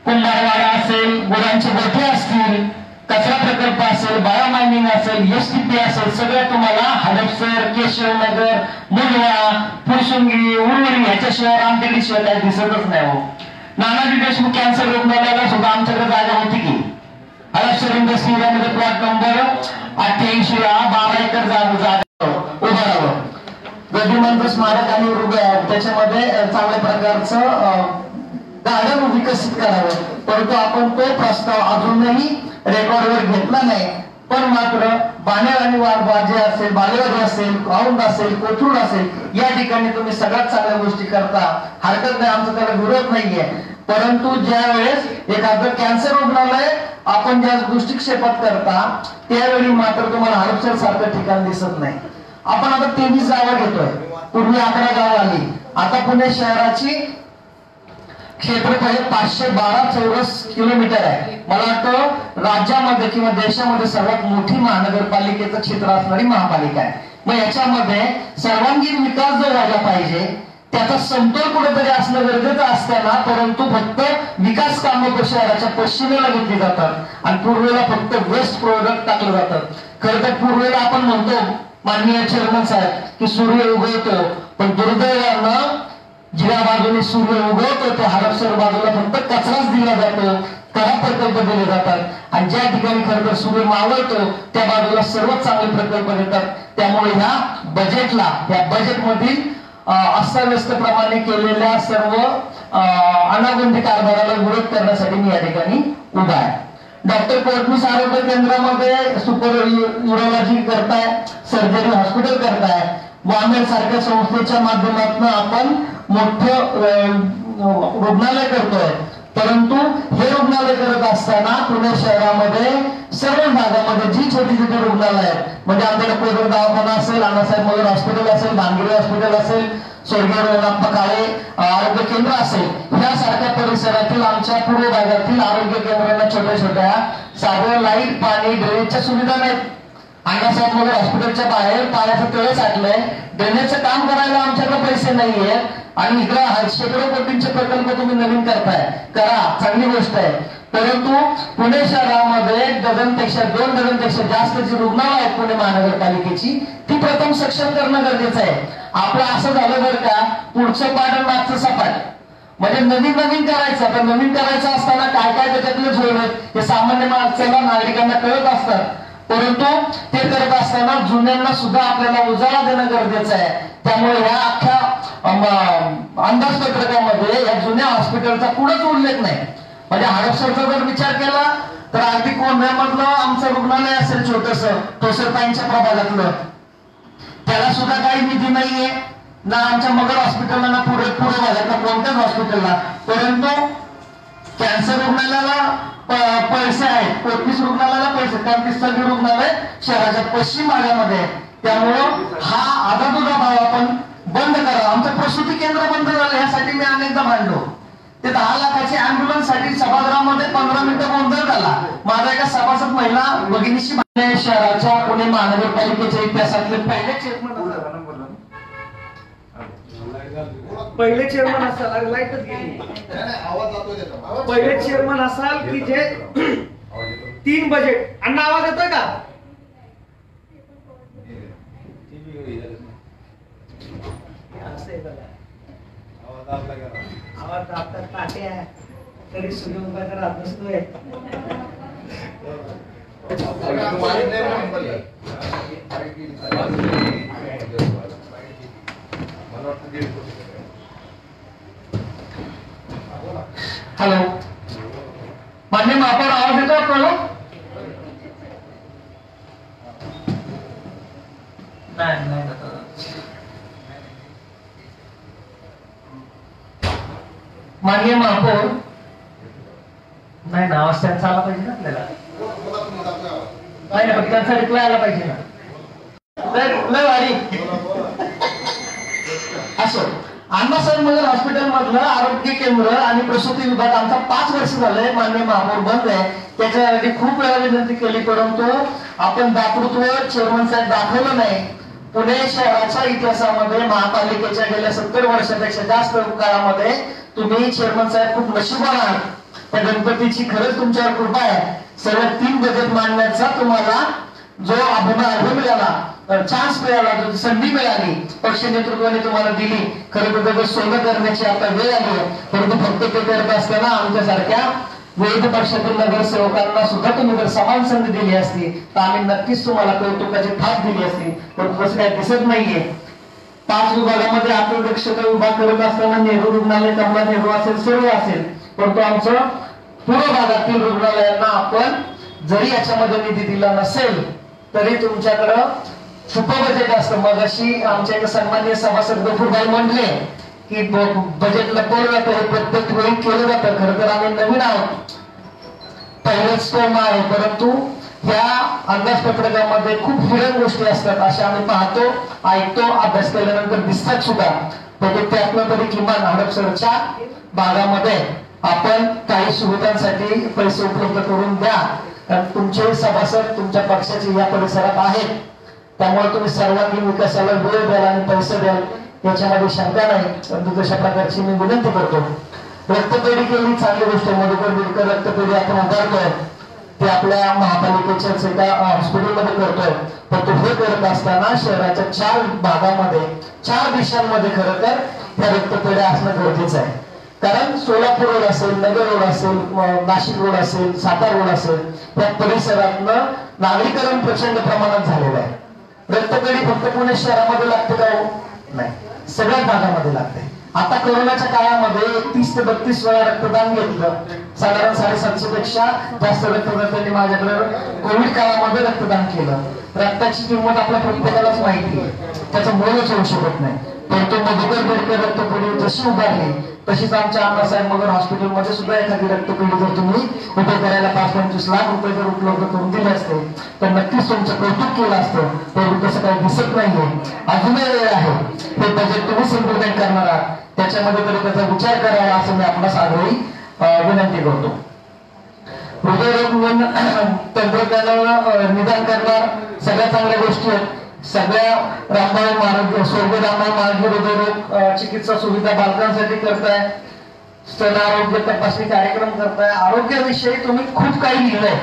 कुंभारवाडा असेल, गुरांचे गोठे असतील, कचरा प्रकल्प असेल, बायोमायनिंग असेल, एसटीपी असेल, सगळं तुम्हाला हडपसर, केशवनगर, मुंडवा, फुरसुंगी, उरुळी ह्याच्याशिवाय रामटेकडीशिवाय काही दिसतच नाही. हो, नानाजी देशमुख कॅन्सर रुग्णालयाला सुद्धा आमच्याकडे जागा होती की हडपसर इंडस्ट्री एरियामध्ये प्लॉट नंबर 88 12 एकर जागा उभारावं. गदिमांचं स्मारक आणि त्याच्यामध्ये चांगल्या प्रकारचं गार्डन विकसित करावं. परंतु आपण तो प्रस्ताव अजूनही रेकॉर्डवर घेतला नाही. पण मात्र बाणेर आणि वारजे असेल, बालेवाडी असेल, औंध असेल, कोथरूड असेल, या ठिकाणी तुम्ही सगळ्यात चांगल्या गोष्टी करता, हरकत नाही, आमचा त्याला विरोध नाहीये. परंतु ज्या वेळेस एखादं कॅन्सर रुग्णालय आपण ज्या दृष्टिक्षेपात करता त्यावेळी मात्र तुम्हाला हडपसर सारखं ठिकाण दिसत नाही. आपण आता 23 गावं घेतोय, पूर्वी 11 गावं आली. आता पुणे शहराची क्षेत्रफळ 512 चौरस किलोमीटर आहे. मला वाटतं राज्यामध्ये किंवा देशामध्ये सर्वात मोठी महानगरपालिकेचं क्षेत्र असणारी महापालिका आहे. मग याच्यामध्ये सर्वांगीण विकास जो व्हायला पाहिजे त्याचा समतोल कुठेतरी असणं गरजेचं असताना, परंतु फक्त विकास कामं शहराच्या पश्चिमेला घेतली जातात आणि पूर्वेला फक्त वेस्ट प्रोडक्ट टाकलं जातं. खरं तर पूर्वेला आपण म्हणतो माननीय चेअरमन साहेब की सूर्य उगवतो, पण दुर्दैवानं ज्या बाजूने सूर्य उगवतो त्या हडपसर बाजूला फक्त कचराच दिला जातो, खराब प्रकल्प दिले जातात आणि ज्या ठिकाणी खरं तर सूर्य मावळतो त्या बाजूला सर्वच चांगले प्रकल्प देतात. त्यामुळे ह्या बजेटला, ह्या बजेटमधील अस्ताव्यस्तप्रमाणे केलेल्या सर्व अनागोंदी कारभाराला विरोध करण्यासाठी मी या ठिकाणी उभा आहे. डॉक्टर कोटणीस आरोग्य केंद्रामध्ये सुपर युरोलॉजी करताय, सर्जरी हॉस्पिटल करताय. वामेर सारख्या संस्थेच्या माध्यमातून आपण मोठं रुग्णालय करतोय. परंतु हे रुग्णालय करत असताना पुणे शहरामध्ये सर्व भागामध्ये जी छोटी छोटी रुग्णालय आहेत, म्हणजे आमच्याकडे कोरोना दवाखाना असेल, अण्णासाहेब मगर हॉस्पिटल असेल, भांगिरे हॉस्पिटल असेल, स्वर्गीय रघुनाथ काळे आरोग्य केंद्र असेल, यासारख्या परिसरातील आमच्या पूर्व भागातील आरोग्य केंद्रांना छोट्या छोट्या साधं लाईट, पाणी, ड्रेनेजच्या सुविधा नाहीत. अण्णासाहेब मगर हॉस्पिटलच्या बाहेर पाण्याचं तळ साठलंय, ड्रेनेजचं काम करायला आमच्याकडे पैसे नाहीये आणि इकडे शेकडो कोटींचे प्रकल्प तुम्ही नवीन करताय, करा, चांगली गोष्ट आहे. परंतु पुणे शहरामध्ये 2 डझनपेक्षा जास्त जी रुग्णालय आहेत पुणे महानगरपालिकेची, ती प्रथम सक्षम करणं गरजेचं आहे. आपलं असं झालं बरं का, पुढचं पाठ आणि मागचं सपाट, म्हणजे नवीन करायचं. तर नवीन करायचं असताना काय काय त्याच्यातले झोळ हे सामान्य माणसाला, नागरिकांना कळत असतात. परंतु ते करत असताना जुन्यांना सुद्धा आपल्याला उजाळा देणं गरजेचं आहे. त्यामुळे ह्या अख्ख्या अंदाजपत्रकामध्ये या जुन्या हॉस्पिटलचा कुठंच उल्लेख नाही. म्हणजे हडपसरचा जर विचार केला तर अगदी कोंढव्यामधलं आमचं रुग्णालय असेल छोटस ठोसरताईंच्या प्रभागातलं, त्याला सुद्धा काही निधी नाहीये ना आमच्या मगर हॉस्पिटलला, ना पुढे भागातल्या कोणत्याच हॉस्पिटलला. परंतु कॅन्सर रुग्णालयाला पैसे आहेत, कोटणीस रुग्णालयाला पैसे, कारण ती सगळी रुग्णालय शहराच्या पश्चिम भागामध्ये. त्यामुळं हा आदातुदा भाव आपण बंद करा. आमचं प्रसूती केंद्र बंद झालं यासाठी मी अनेकदा भांडलो. ते 10 लाखाची अँब्युलन्स साठी सभागृहामध्ये 15 मिनिटं गोंधळ झाला. माझा एका सभासद महिला भगिनीशी शहराच्या पुणे महानगरपालिकेच्या इतिहासातले पहिले चेअरमन पहिले चेअरमन असाल, लाईटच गेली. पहिले चेअरमन असाल की जे 3 बजेट. अण्णा आवाज येतोय का? आवाज दाबतात ताटे आहे तरी सूर्य उभा करत नसतोय. हॅलो, मान्य महापौर आवाज येतो आपल्याला? नाही माननीय महापौर, नाही ना, आवाज त्यांचा आला पाहिजे ना आपल्याला. नाही ना, त्यांचा रिप्लाय आला पाहिजे ना. लय वारी असो. अण्णासाहेब नगर हॉस्पिटल मधलं आरोग्य केंद्र आणि प्रसूती विभाग आमचा 5 वर्ष झालंय माननीय महापौर बंद आहे. त्याच्यासाठी खूप वेळा विनंती केली, परंतु आपण दातृत्व चेअरमन साहेब दाखवलं नाही. पुणे शहराच्या इतिहासामध्ये महापालिकेच्या गेल्या 70 वर्षापेक्षा जास्त काळामध्ये तुम्ही चेअरमन साहेब खूप नशिबान आहात. त्या गणपतीची खरंच तुमच्यावर कृपा आहे. सर्व 3 बजेट मांडण्याचा तुम्हाला जो अभिमान मिळाला, चान्स मिळाला, जो संधी मिळाली, पक्ष नेतृत्वाने तुम्हाला दिली. खरं तर त्याचं सोनं करण्याची आता वेळ आली आहे. परंतु फक्त ते करत असताना आमच्यासारख्या विविध पक्षातील नगरसेवकांना सुद्धा तुम्ही जर समान संधी दिली असती तर आम्ही नक्कीच तुम्हाला कौतुकाची थाप दिली असती. परंतु तसं काही दिसत नाहीये. 5 विभागामध्ये आरोग्यक्षेत्र विभाग करत असताना नेहरू रुग्णालय, कमला नेहरू असेल, सर्व असेल, परंतु आमचं पूर्व भागातील रुग्णालयांना आपण जरी याच्यामध्ये निधी दिला नसेल तरी तुमच्याकडं छुप बजेट असतं. मग अशी आमच्या एक सन्माननीय सभासद गफूरभाई म्हणले की बजेट लपवलं जातं, हे प्रत्येक वेळी केलं जातं. खरं तर आम्ही नवीन आहोत, पहिलेच टर्म आहे, परंतु या अंदाजपत्रकामध्ये खूप हिडन गोष्टी असतात अशा आम्ही पाहतो, ऐकतो, अभ्यास केल्यानंतर दिसतात सुद्धा. परंतु त्यातनं तरी किमान हडपसरच्या भागामध्ये आपण काही सुविधांसाठी पैसे उपलब्ध करून द्या. कारण तुमचे सभासद तुमच्या पक्षाचे या परिसरात आहेत, त्यामुळे तुम्ही सर्वांगीण विकासाला वेळ द्याल आणि पैसे द्याल याच्यामध्ये शंका नाही. परंतु तशा प्रकारची मी विनंती करतो. रक्तपेढी केली, चांगली गोष्ट. मधुकर बिडकर रक्तपेढी आपण उभारतोय, ते आपल्या महापालिकेच्याच एका हॉस्पिटलमध्ये करतोय. परंतु हे करत असताना शहराच्या 4 भागामध्ये 4 दिशांमध्ये खरं तर त्या रक्तपेढ्या असणं गरजेचं आहे. कारण सोलापूर रोड असेल, नगर रोड असेल, नाशिक रोड असेल, सातारा रोड असेल, त्या परिसरातनं नागरीकरण प्रचंड प्रमाणात झालेलं आहे. रक्तपेढी फक्त पुणे शहरामध्ये लागते का? नाही, सगळ्याच भागामध्ये लागते. आता कोरोनाच्या काळामध्ये 30 ते 32 वेळा रक्तदान घेतलं. साधारण 750 पेक्षा जास्त रक्तदात्यांनी माझ्याकडे कोविड काळामध्ये रक्तदान केलं. रक्ताची किंमत आपल्या प्रत्येकालाच माहिती आहे, त्याचं मोलच होऊ शकत नाही. परंतु मधुकर बिडकर रक्तपेढी जशी उभारली तशीच आमच्या अण्णासाहेब नगर हॉस्पिटलमध्ये सुद्धा एखादी रक्तपेढी जर तुम्ही उभे करायला 5-25 लाख रुपये जर उपलब्ध करून दिले असते तर नक्कीच तुमचं कौतुक केलं असतं. परंतु तसं काही दिसत नाहीये. अजूनही वेळ आहे. ते बजेट तुम्हीच इम्प्लिमेंट करणार आहात, त्याच्यामध्ये तरी त्याचा विचार करावा असं मी आपणास आग्रही विनंती करतो. हृदयरोग तंत्रज्ञानावर निदान करणार सगळ्या चांगल्या गोष्टी आहेत. सगळ्या रामभाऊ महाराज, स्वर्गीय रामभाऊ महाराज हृदयरोग चिकित्सा सुविधा बालकांसाठी करताय, स्तन आरोग्य तपासणी कार्यक्रम करताय. आरोग्याविषयी तुम्ही खूप काही लिहिलंय,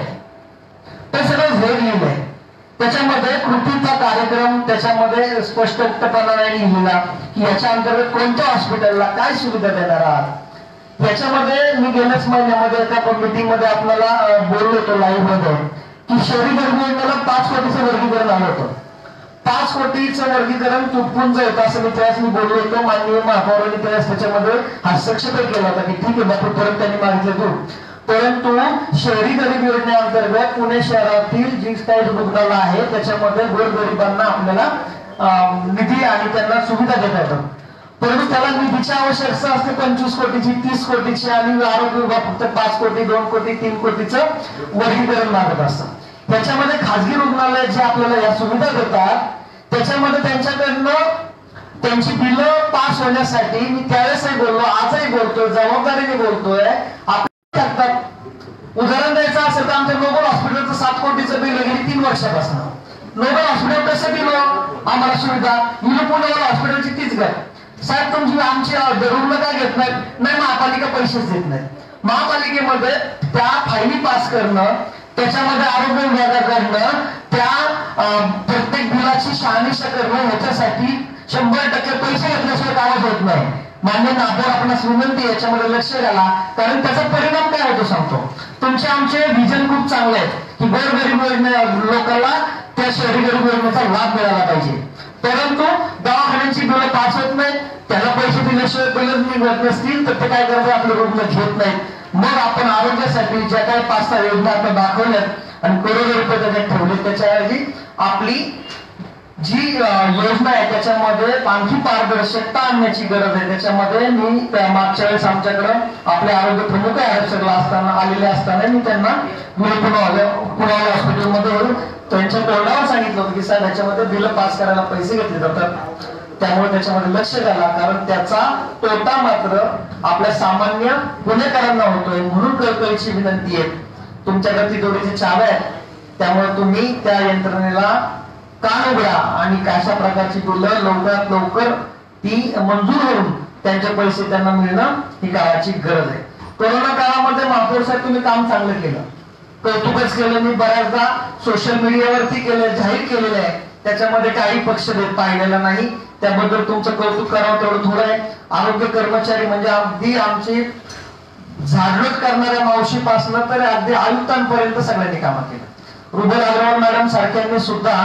ते सगळं झेड लिहिलंय. त्याच्यामध्ये कृतीचा कार्यक्रम त्याच्यामध्ये स्पष्टपणाने लिहिला की याच्या अंतर्गत कोणत्या हॉस्पिटलला काय सुविधा देणार आहात. याच्यामध्ये मी गेल्याच महिन्यामध्ये एका मीटिंग मध्ये आपल्याला बोललो होतो लाईव्ह मध्ये की शहरी गरजेला 5 कोटीचं वर्गीकरण आलं होतं. 5 कोटीचं वर्गीकरण तुटपुंज होतं असं मी त्यावेळेस बोललो होतो. माननीय महापौरांनी त्यावेळेस त्याच्यामध्ये हस्तक्षेप केला होता की ठीक आहे बापू, परत त्यांनी मागितलं तू. परंतु शहरी गरीब योजनेअंतर्गत पुणे शहरातील जी काही रुग्णालय आहे त्याच्यामध्ये गोरगरिबांना आपल्याला निधी आणि त्यांना सुविधा देता येतात. परंतु त्याला निधीची आवश्यकता असते 25 कोटीची, 30 कोटीची आणि आरोग्य विभाग फक्त 5 कोटी, 2 कोटी, 3 कोटीचं वर्गीकरण मागत असतं. त्याच्यामध्ये खाजगी रुग्णालय जे आपल्याला या सुविधा देतात त्याच्यामध्ये त्यांच्याकडनं त्यांची बिलं पास होण्यासाठी मी त्यावेळेसही बोललो, आजही बोलतोय, जबाबदारीने बोलतोय. उदाहरण द्यायचं असेल तर आमच्या नोबल हॉस्पिटलचं 7 कोटीचं बिल गेली 3 वर्षापासून. नोबल हॉस्पिटल कसं दिलं आम्हाला सुविधा? पुण्याला हॉस्पिटलची तीच गत साहेब तुमची आमची रुग्ण काय घेत नाहीत? नाही, महापालिका पैसेच देत नाही. महापालिकेमध्ये त्या फायली पास करणं, त्याच्यामध्ये आरोग्य विभागाकडनं त्या प्रत्येक बिलाची शहानिशा करणं, ह्याच्यासाठी 100% पैसे घेतल्याशिवाय कामच होत नाही. मान्य नागपूर आपणास विनंती याच्यामध्ये लक्ष घाला, कारण त्याचा परिणाम काय होतो सांगतो. तुमचे आमचे विजन खूप चांगले आहेत की गोरगरीब लोकांना त्या शहरी गरीब योजनेचा लाभ मिळाला पाहिजे, परंतु दवाखान्याची बिलं पास होत नाही. त्याला पैसे दिल्याशिवाय बिलच निघत नसतील तर ते काय करतात, आपले रुग्ण घेत नाहीत. मग आपण आरोग्यासाठी ज्या काही 5-6 योजना आपण दाखवल्यात आणि करोडो रुपये त्याच्यात ठेवले, त्याच्याऐवजी आपली जी योजना आहे त्याच्यामध्ये आणखी पारदर्शकता आणण्याची गरज आहे. त्याच्यामध्ये मी मागच्या वेळेस आमच्याकडे आपले आरोग्य प्रमुख आरक्षकला असताना आलेले असताना मी त्यांना पुणे हॉस्पिटलमध्ये त्यांच्या तोंडावर सांगितलं होतं की साहेब ह्याच्यामध्ये बिल पास करायला पैसे घेतले जातात, त्यामुळे त्याच्यामध्ये लक्ष घाला, कारण त्याचा तोटा मात्र आपल्या सामान्य गुन्हेगारांना होतोय. म्हणून कळकळीची विनंती आहे, तुमच्याकडे तिजोरीची चाव्या आहेत, त्यामुळे तुम्ही त्या यंत्रणेला कान उघडा आणि कशा प्रकारची बिलं लवकरात लवकर ती मंजूर होऊन त्यांचे पैसे त्यांना मिळणं ही काळाची गरज आहे. कोरोना काळामध्ये महापौर साहेब तुम्ही काम चांगलं केलं, कौतुकच केलं. मी बऱ्याचदा सोशल मीडियावरती केलं, जाहीर केलेलं आहे, त्याच्यामध्ये काही पक्षभेद पाहिलेला नाही, त्याबद्दल तुमचं कौतुक करावं तेवढं थोडं आहे. आरोग्य कर्मचारी म्हणजे अगदी आमची झाडलोट करणाऱ्या मावशीपासून तर अगदी आयुक्तांपर्यंत सगळ्यांनी कामं केलं. रुबल अग्रवाल मॅडम सारख्यांनी सुद्धा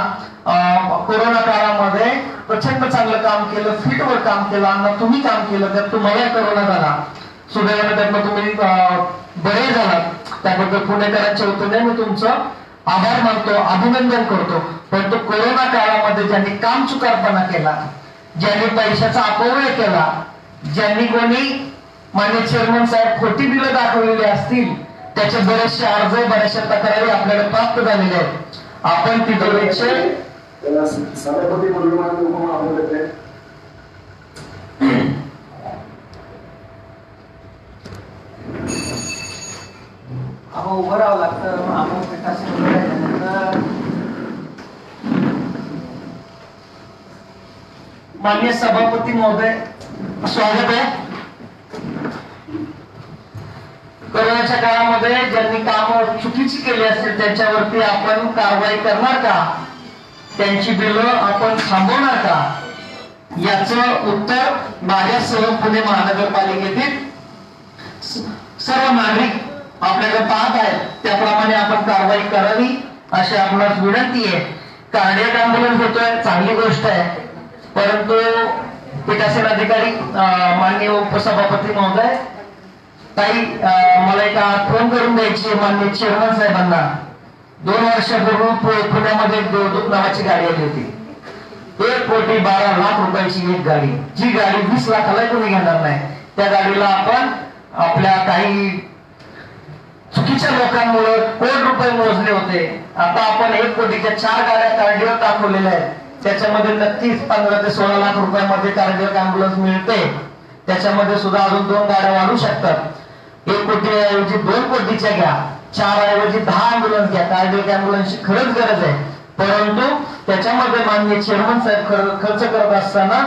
कोरोना काळामध्ये प्रचंड चांगलं काम केलं, फिटवर काम केलं. अण्णा तुम्ही काम केलं, त्यात तुम्हाला कोरोना झाला, सुदैवाने त्यातनं तुम्ही बरे झालात, त्याबद्दल पुणेकरांच्या वतीने मी तुमचं आभार मानतो, अभिनंदन करतो. पण तो कोरोना काळामध्ये ज्यांनी काम चुकारपणा केला, ज्यांनी पैशाचा अपव्यय केला, ज्यांनी कोणी मान्य चेअरमन साहेब खोटी बिलं दाखवलेली असतील, त्याचे बरेचसे अर्ज, बऱ्याचशा तक्रारी आपल्याला प्राप्त झालेल्या आहेत. आपण तिजोरीचे सभापती म्हणून आपण उभं राहावं लागतं. आपण पिठाशी उभं राहिल्यानंतर माननीय सभापती महोदय, स्वागत आहे. कोरोनाच्या काळामध्ये ज्यांनी काम चुकीची केली असतील त्यांच्यावरती आपण कारवाई करणार का, त्यांची बिलं आपण थांबवणार का, याचं उत्तर माझ्यासह पुणे महानगरपालिकेतील सर्व नागरिक आपल्याकडे पाहत आहेत, त्याप्रमाणे आपण कारवाई करावी अशी आपणास विनंती आहे. कार्डियक अँब्युलन्स होतोय, चांगली गोष्ट आहे, परंतु पीठासीन अधिकारी माननीय उपसभापती महोदय, ताई मला एक फोन करून द्यायची माननीय चेअरमन साहेबांना. 2 वर्षापूर्वी पुण्यामध्ये देवदूत नावाची गाडी आली होती, 1,12,00,000 रुपयाची एक गाडी, जी गाडी 20 लाखाला कोणी घेणार नाही. त्या गाडीला आपण आपल्या काही चुकीच्या लोकांमुळे कोटी रुपये मोजले होते. आता आपण 1 कोटीच्या 4 गाड्या कार्डिओ दाखवलेल्या आहेत, त्याच्यामध्ये नक्कीच 15 ते 16 लाख रुपयामध्ये कार्डिओ अँब्युलन्स मिळते. त्याच्यामध्ये सुद्धा अजून 2 गाड्या वाढू शकतात. 1 कोटी ऐवजी 2 कोटीच्या घ्या, 4 ऐवजी 10 अँब्युलन्स घ्या. कार्डिओ अँब्युलन्सची खरंच गरज आहे, परंतु त्याच्यामध्ये माननीय चेअरमन साहेब खर्च करत असताना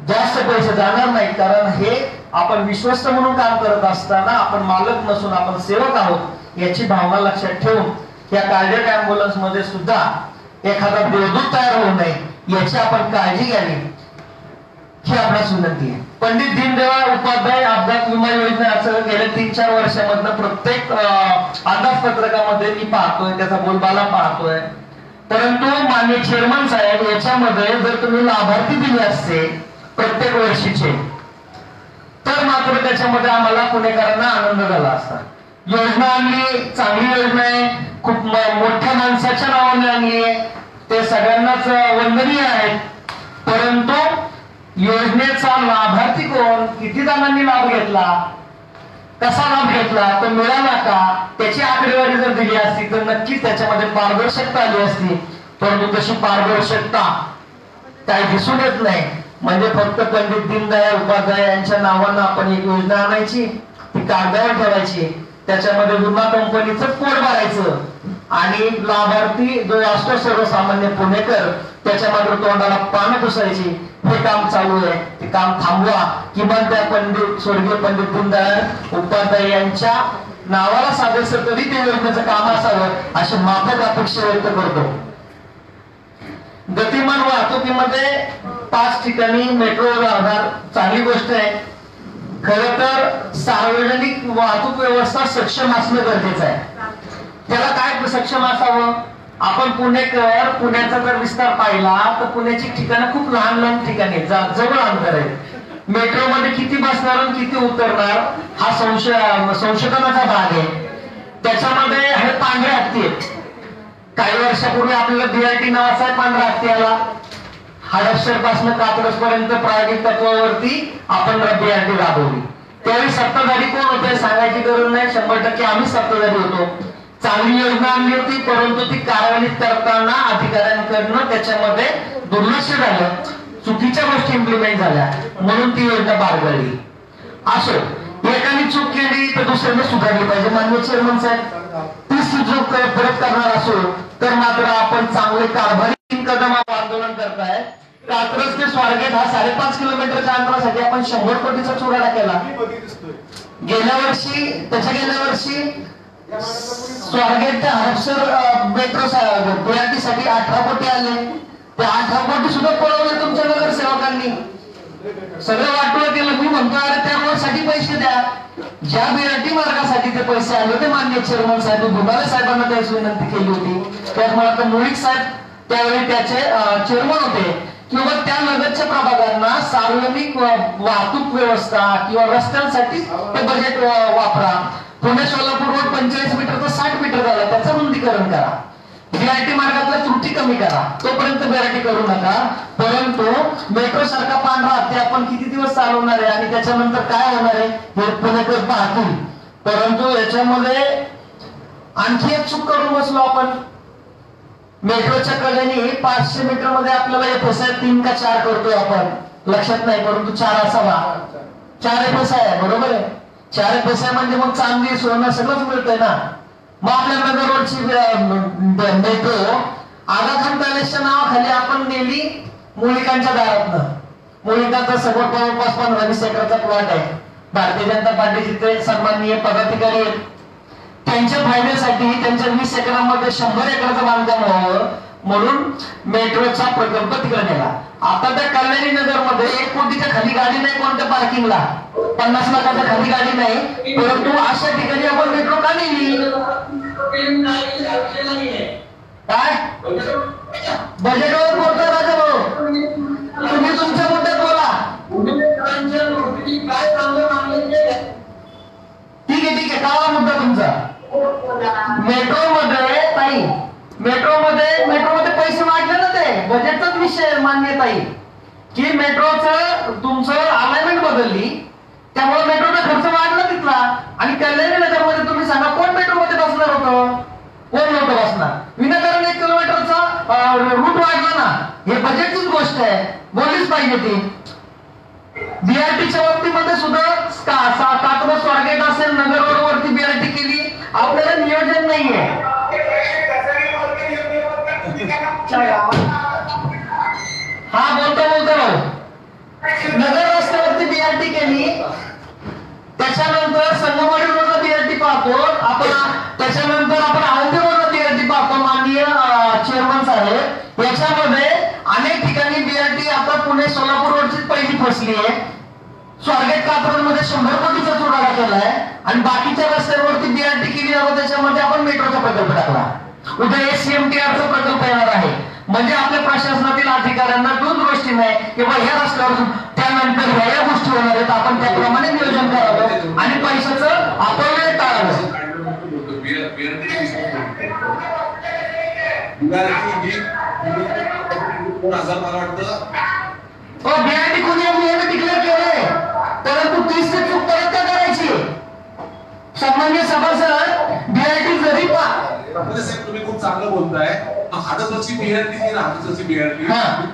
जास्त पैसे जाणार नाही, कारण हे आपण विश्वस्त म्हणून काम करत असताना आपण मालक नसून आपण सेवक आहोत याची भावना लक्षात ठेवून या कार्डियक अँब्युलन्स मध्ये सुद्धा एखादा देवदूत तयार होऊ नये याची आपण काळजी घ्यावी ही आपणास विनंती आहे. पंडित दीनदयाळ उपाध्याय अपघात विमा योजनेचं गेल्या 3-4 वर्षामधनं प्रत्येक अंदाजपत्रकामध्ये मी पाहतोय, त्याचा बोलबाला पाहतोय. परंतु माननीय चेअरमन साहेब, याच्यामध्ये जर तुम्ही लाभार्थी दिले असते प्रत्येक वर्षीचे, तर मात्र त्याच्यामध्ये आम्हाला पुणेकरांना आनंद झाला असता. योजना आणली, चांगली योजना आहे, खूप मोठ्या माणसाच्या नावाने आणली आहे, ते सगळ्यांनाच वंदनीय आहेत. परंतु योजनेचा लाभार्थी कोण, किती जणांनी लाभ घेतला, कसा लाभ घेतला, तो मिळाला का, त्याची आकडेवारी जर दिली असती तर नक्कीच त्याच्यामध्ये पारदर्शकता आली असती. परंतु तशी पारदर्शकता काही दिसून येत नाही. म्हणजे फक्त पंडित दीनदयाळ उपाध्याय यांच्या नावानं आपण एक योजना आणायची, ती कागदावर ठेवायची, त्याच्यामध्ये विमा कंपनीचं पोट भरायचं. करायचं आणि लाभार्थी जो असतो सर्वसामान्य पुणेकर त्याच्या मात्र तोंडाला पानं पुसायची, हे काम चालू आहे, ते काम थांबवा. किमान त्या स्वर्गीय पंडित दीनदयाळ उपाध्याय यांच्या नावाला साजेसं तरी ते योजनेचं काम असावं अशी माफक अपेक्षा व्यक्त करतो. गतिमान वाहतुकीमध्ये 5 ठिकाणी मेट्रो राहणार, चांगली गोष्ट आहे. खरं तर सार्वजनिक वाहतूक व्यवस्था सक्षम असणं गरजेचं आहे. त्याला काय सक्षम असावं? आपण पुण्याचा जर विस्तार पाहिला तर पुण्याची ठिकाणं खूप लहान लहान ठिकाणी जवळ अंतर आहे. मेट्रोमध्ये किती बसणार आणि किती उतरणार हा संशोधनाचा भाग आहे. त्याच्यामध्ये हे पांढऱ्या हत्ती आहेत. काही वर्षापूर्वी आपल्याला BRT नावाचा पांढरा हत्ती आला. हडपसर पासून कात्रज पर्यंत प्रायोगिक तत्वावरती आपण BRT राबवली. त्यावेळी सत्ताधारी कोण होते सांगायची गरज नाही, 100% आम्ही सत्ताधारी होतो. चांगली योजना आणली होती, परंतु ती कार्यान्वित करताना अधिकाऱ्यांकडनं त्याच्यामध्ये दुर्लक्ष झालं, चुकीच्या गोष्टी इम्प्लिमेंट झाल्या, म्हणून ती योजना बारगळली. असो, एकाने चूक केली तर दुसऱ्याने सुधारली पाहिजे. माननीय चेअरमन साहेब, तीच चूक परत करणार असो तर मात्र आपण चांगले कारभारी कदम आंदोलन करताय. कात्रज ते स्वारगेट हा 5.5 किलोमीटरच्या अंतरासाठी आपण 100 कोटीचा चुराडा केला. गेल्या वर्षी स्वारगेट ते हडपसर मेट्रो BRT साठी 18 कोटी आले. ते 18 कोटी सुद्धा पळवले तुमच्या नगरसेवकांनी, सगळं वाटलं केलं. मी म्हणतो अरे त्यासाठी पैसे द्या. ज्या BRT मार्गासाठी ते पैसे आले होते माननीय चेअरमन साहेब भुमारे साहेबांना त्याची विनंती केली होती. त्यात मला तर मुळीक साहेब त्यावेळी त्याचे चेअरमन होते, किंवा त्या लगतच्या प्रभागांना सार्वजनिक वाहतूक व्यवस्था किंवा रस्त्यांसाठी ते बजेट वापरा. पुणे सोलापूर रोड 45 मीटरचा 60 मीटर झाला, त्याचं रुंदीकरण करा. BRT मार्गातल्या त्रुटी कमी करा, तोपर्यंत BRT करू नका. परंतु मेट्रो सारखा पांढरा हत्ती आपण किती दिवस चालवणार आहे आणि त्याच्यानंतर काय होणार आहे हे पुणेकर पाहतील. परंतु याच्यामध्ये आणखी एक चूक करून बसलो आपण. मेट्रोच्या कडेने 500 मीटर मध्ये आपल्याला FSI 3 का 4 करतोय आपण, लक्षात नाही, परंतु 4 असावा. 4 FSI आहे, बरोबर आहे. 4 FSI म्हणजे मग चांदी सोनं सगळंच मिळतंय ना. मग आपल्या नगर रोडची मेट्रो आगा खान पॅलेसच्या नावाखाली आपण नेली मुळीकांच्या दारातनं. मुळीकांचा सगळं जवळपास 15-20 एकरचा प्लॉट आहे. भारतीय जनता पार्टीचे ते सन्माननीय पदाधिकारी आहेत. त्यांच्या फायद्यासाठी त्यांच्या 20 एकरांमध्ये 100 एकराचं बांधकाम व्हावं म्हणून मेट्रोचा प्रकल्प तिकडे नेला. आता त्या कल्याणी नगर मध्ये 1 कोटीच्या खाली गाडी नाही कोणत्या पार्किंगला, 50 लाखाच्या खाली गाडी नाही. परंतु अशा ठिकाणी आपण मेट्रो का नेली? काय बजेटवर बोलतोय राजा भाऊ, तुम्ही तुमच्या मुद्द्यात बोला. ठीक आहे, काय मुद्दा तुमचा? मेट्रोमध्ये पैसे वाढले ना, ते बजेटचाच विषय मान्य ताई, की मेट्रोचं तुमचं अलाइनमेंट बदलली त्यामुळे मेट्रोचा खर्च वाढला तिथला. आणि कल्याणी नगरमध्ये तुम्ही सांगा कोण मेट्रोमध्ये बसणार होतं? कोण नव्हतं बसणार. विनाकारण 1 किलोमीटरचा रूट वाढला ना, हे बजेटचीच गोष्ट आहे, बोललीच पाहिजे ती. BRTच्या बाबतीमध्ये सुद्धा कात्रज स्वारगेट असेल, नगर रोडवरती BRT केली, आपल्याला नियोजन नाहीये. हा बोलतो नगर रस्त्यावरती BRT केली, त्याच्यानंतर संगमवाडी रोडला BRT पाहतो आपण, त्याच्यानंतर आपण आळंदी रोडला BRT पाहतो. माननीय चेअरमन साहेब, याच्यामध्ये अनेक ठिकाणी BRT आता पुणे सोलापूर रोडची पहिली फसली आहे. स्वारगेट कात्रज मध्ये 100 कोटीचा चुराडा केलाय आणि बाकीच्या रस्त्यांवरती BRT केली आहे. त्याच्यामध्ये आपण मेट्रोचा प्रकल्प टाकला. उद्या SCMTRचा प्रकल्प येणार आहे. म्हणजे आपल्या प्रशासनातील अधिकाऱ्यांना 2 गोष्टी नाही की ह्या रस्त्यावर त्यानंतर ह्या गोष्टी होणार आहेत, आपण त्याप्रमाणे नियोजन करावं आणि पैशाचं अपव्यय टाळावं. BRT कोणी डिक्लेअर केलंय, परंतु 30 ते चूक परत का करायची? सन्मान्य सभासद, BRT जरी तुम्ही खूप चांगलं बोलताय. हाडसची BRT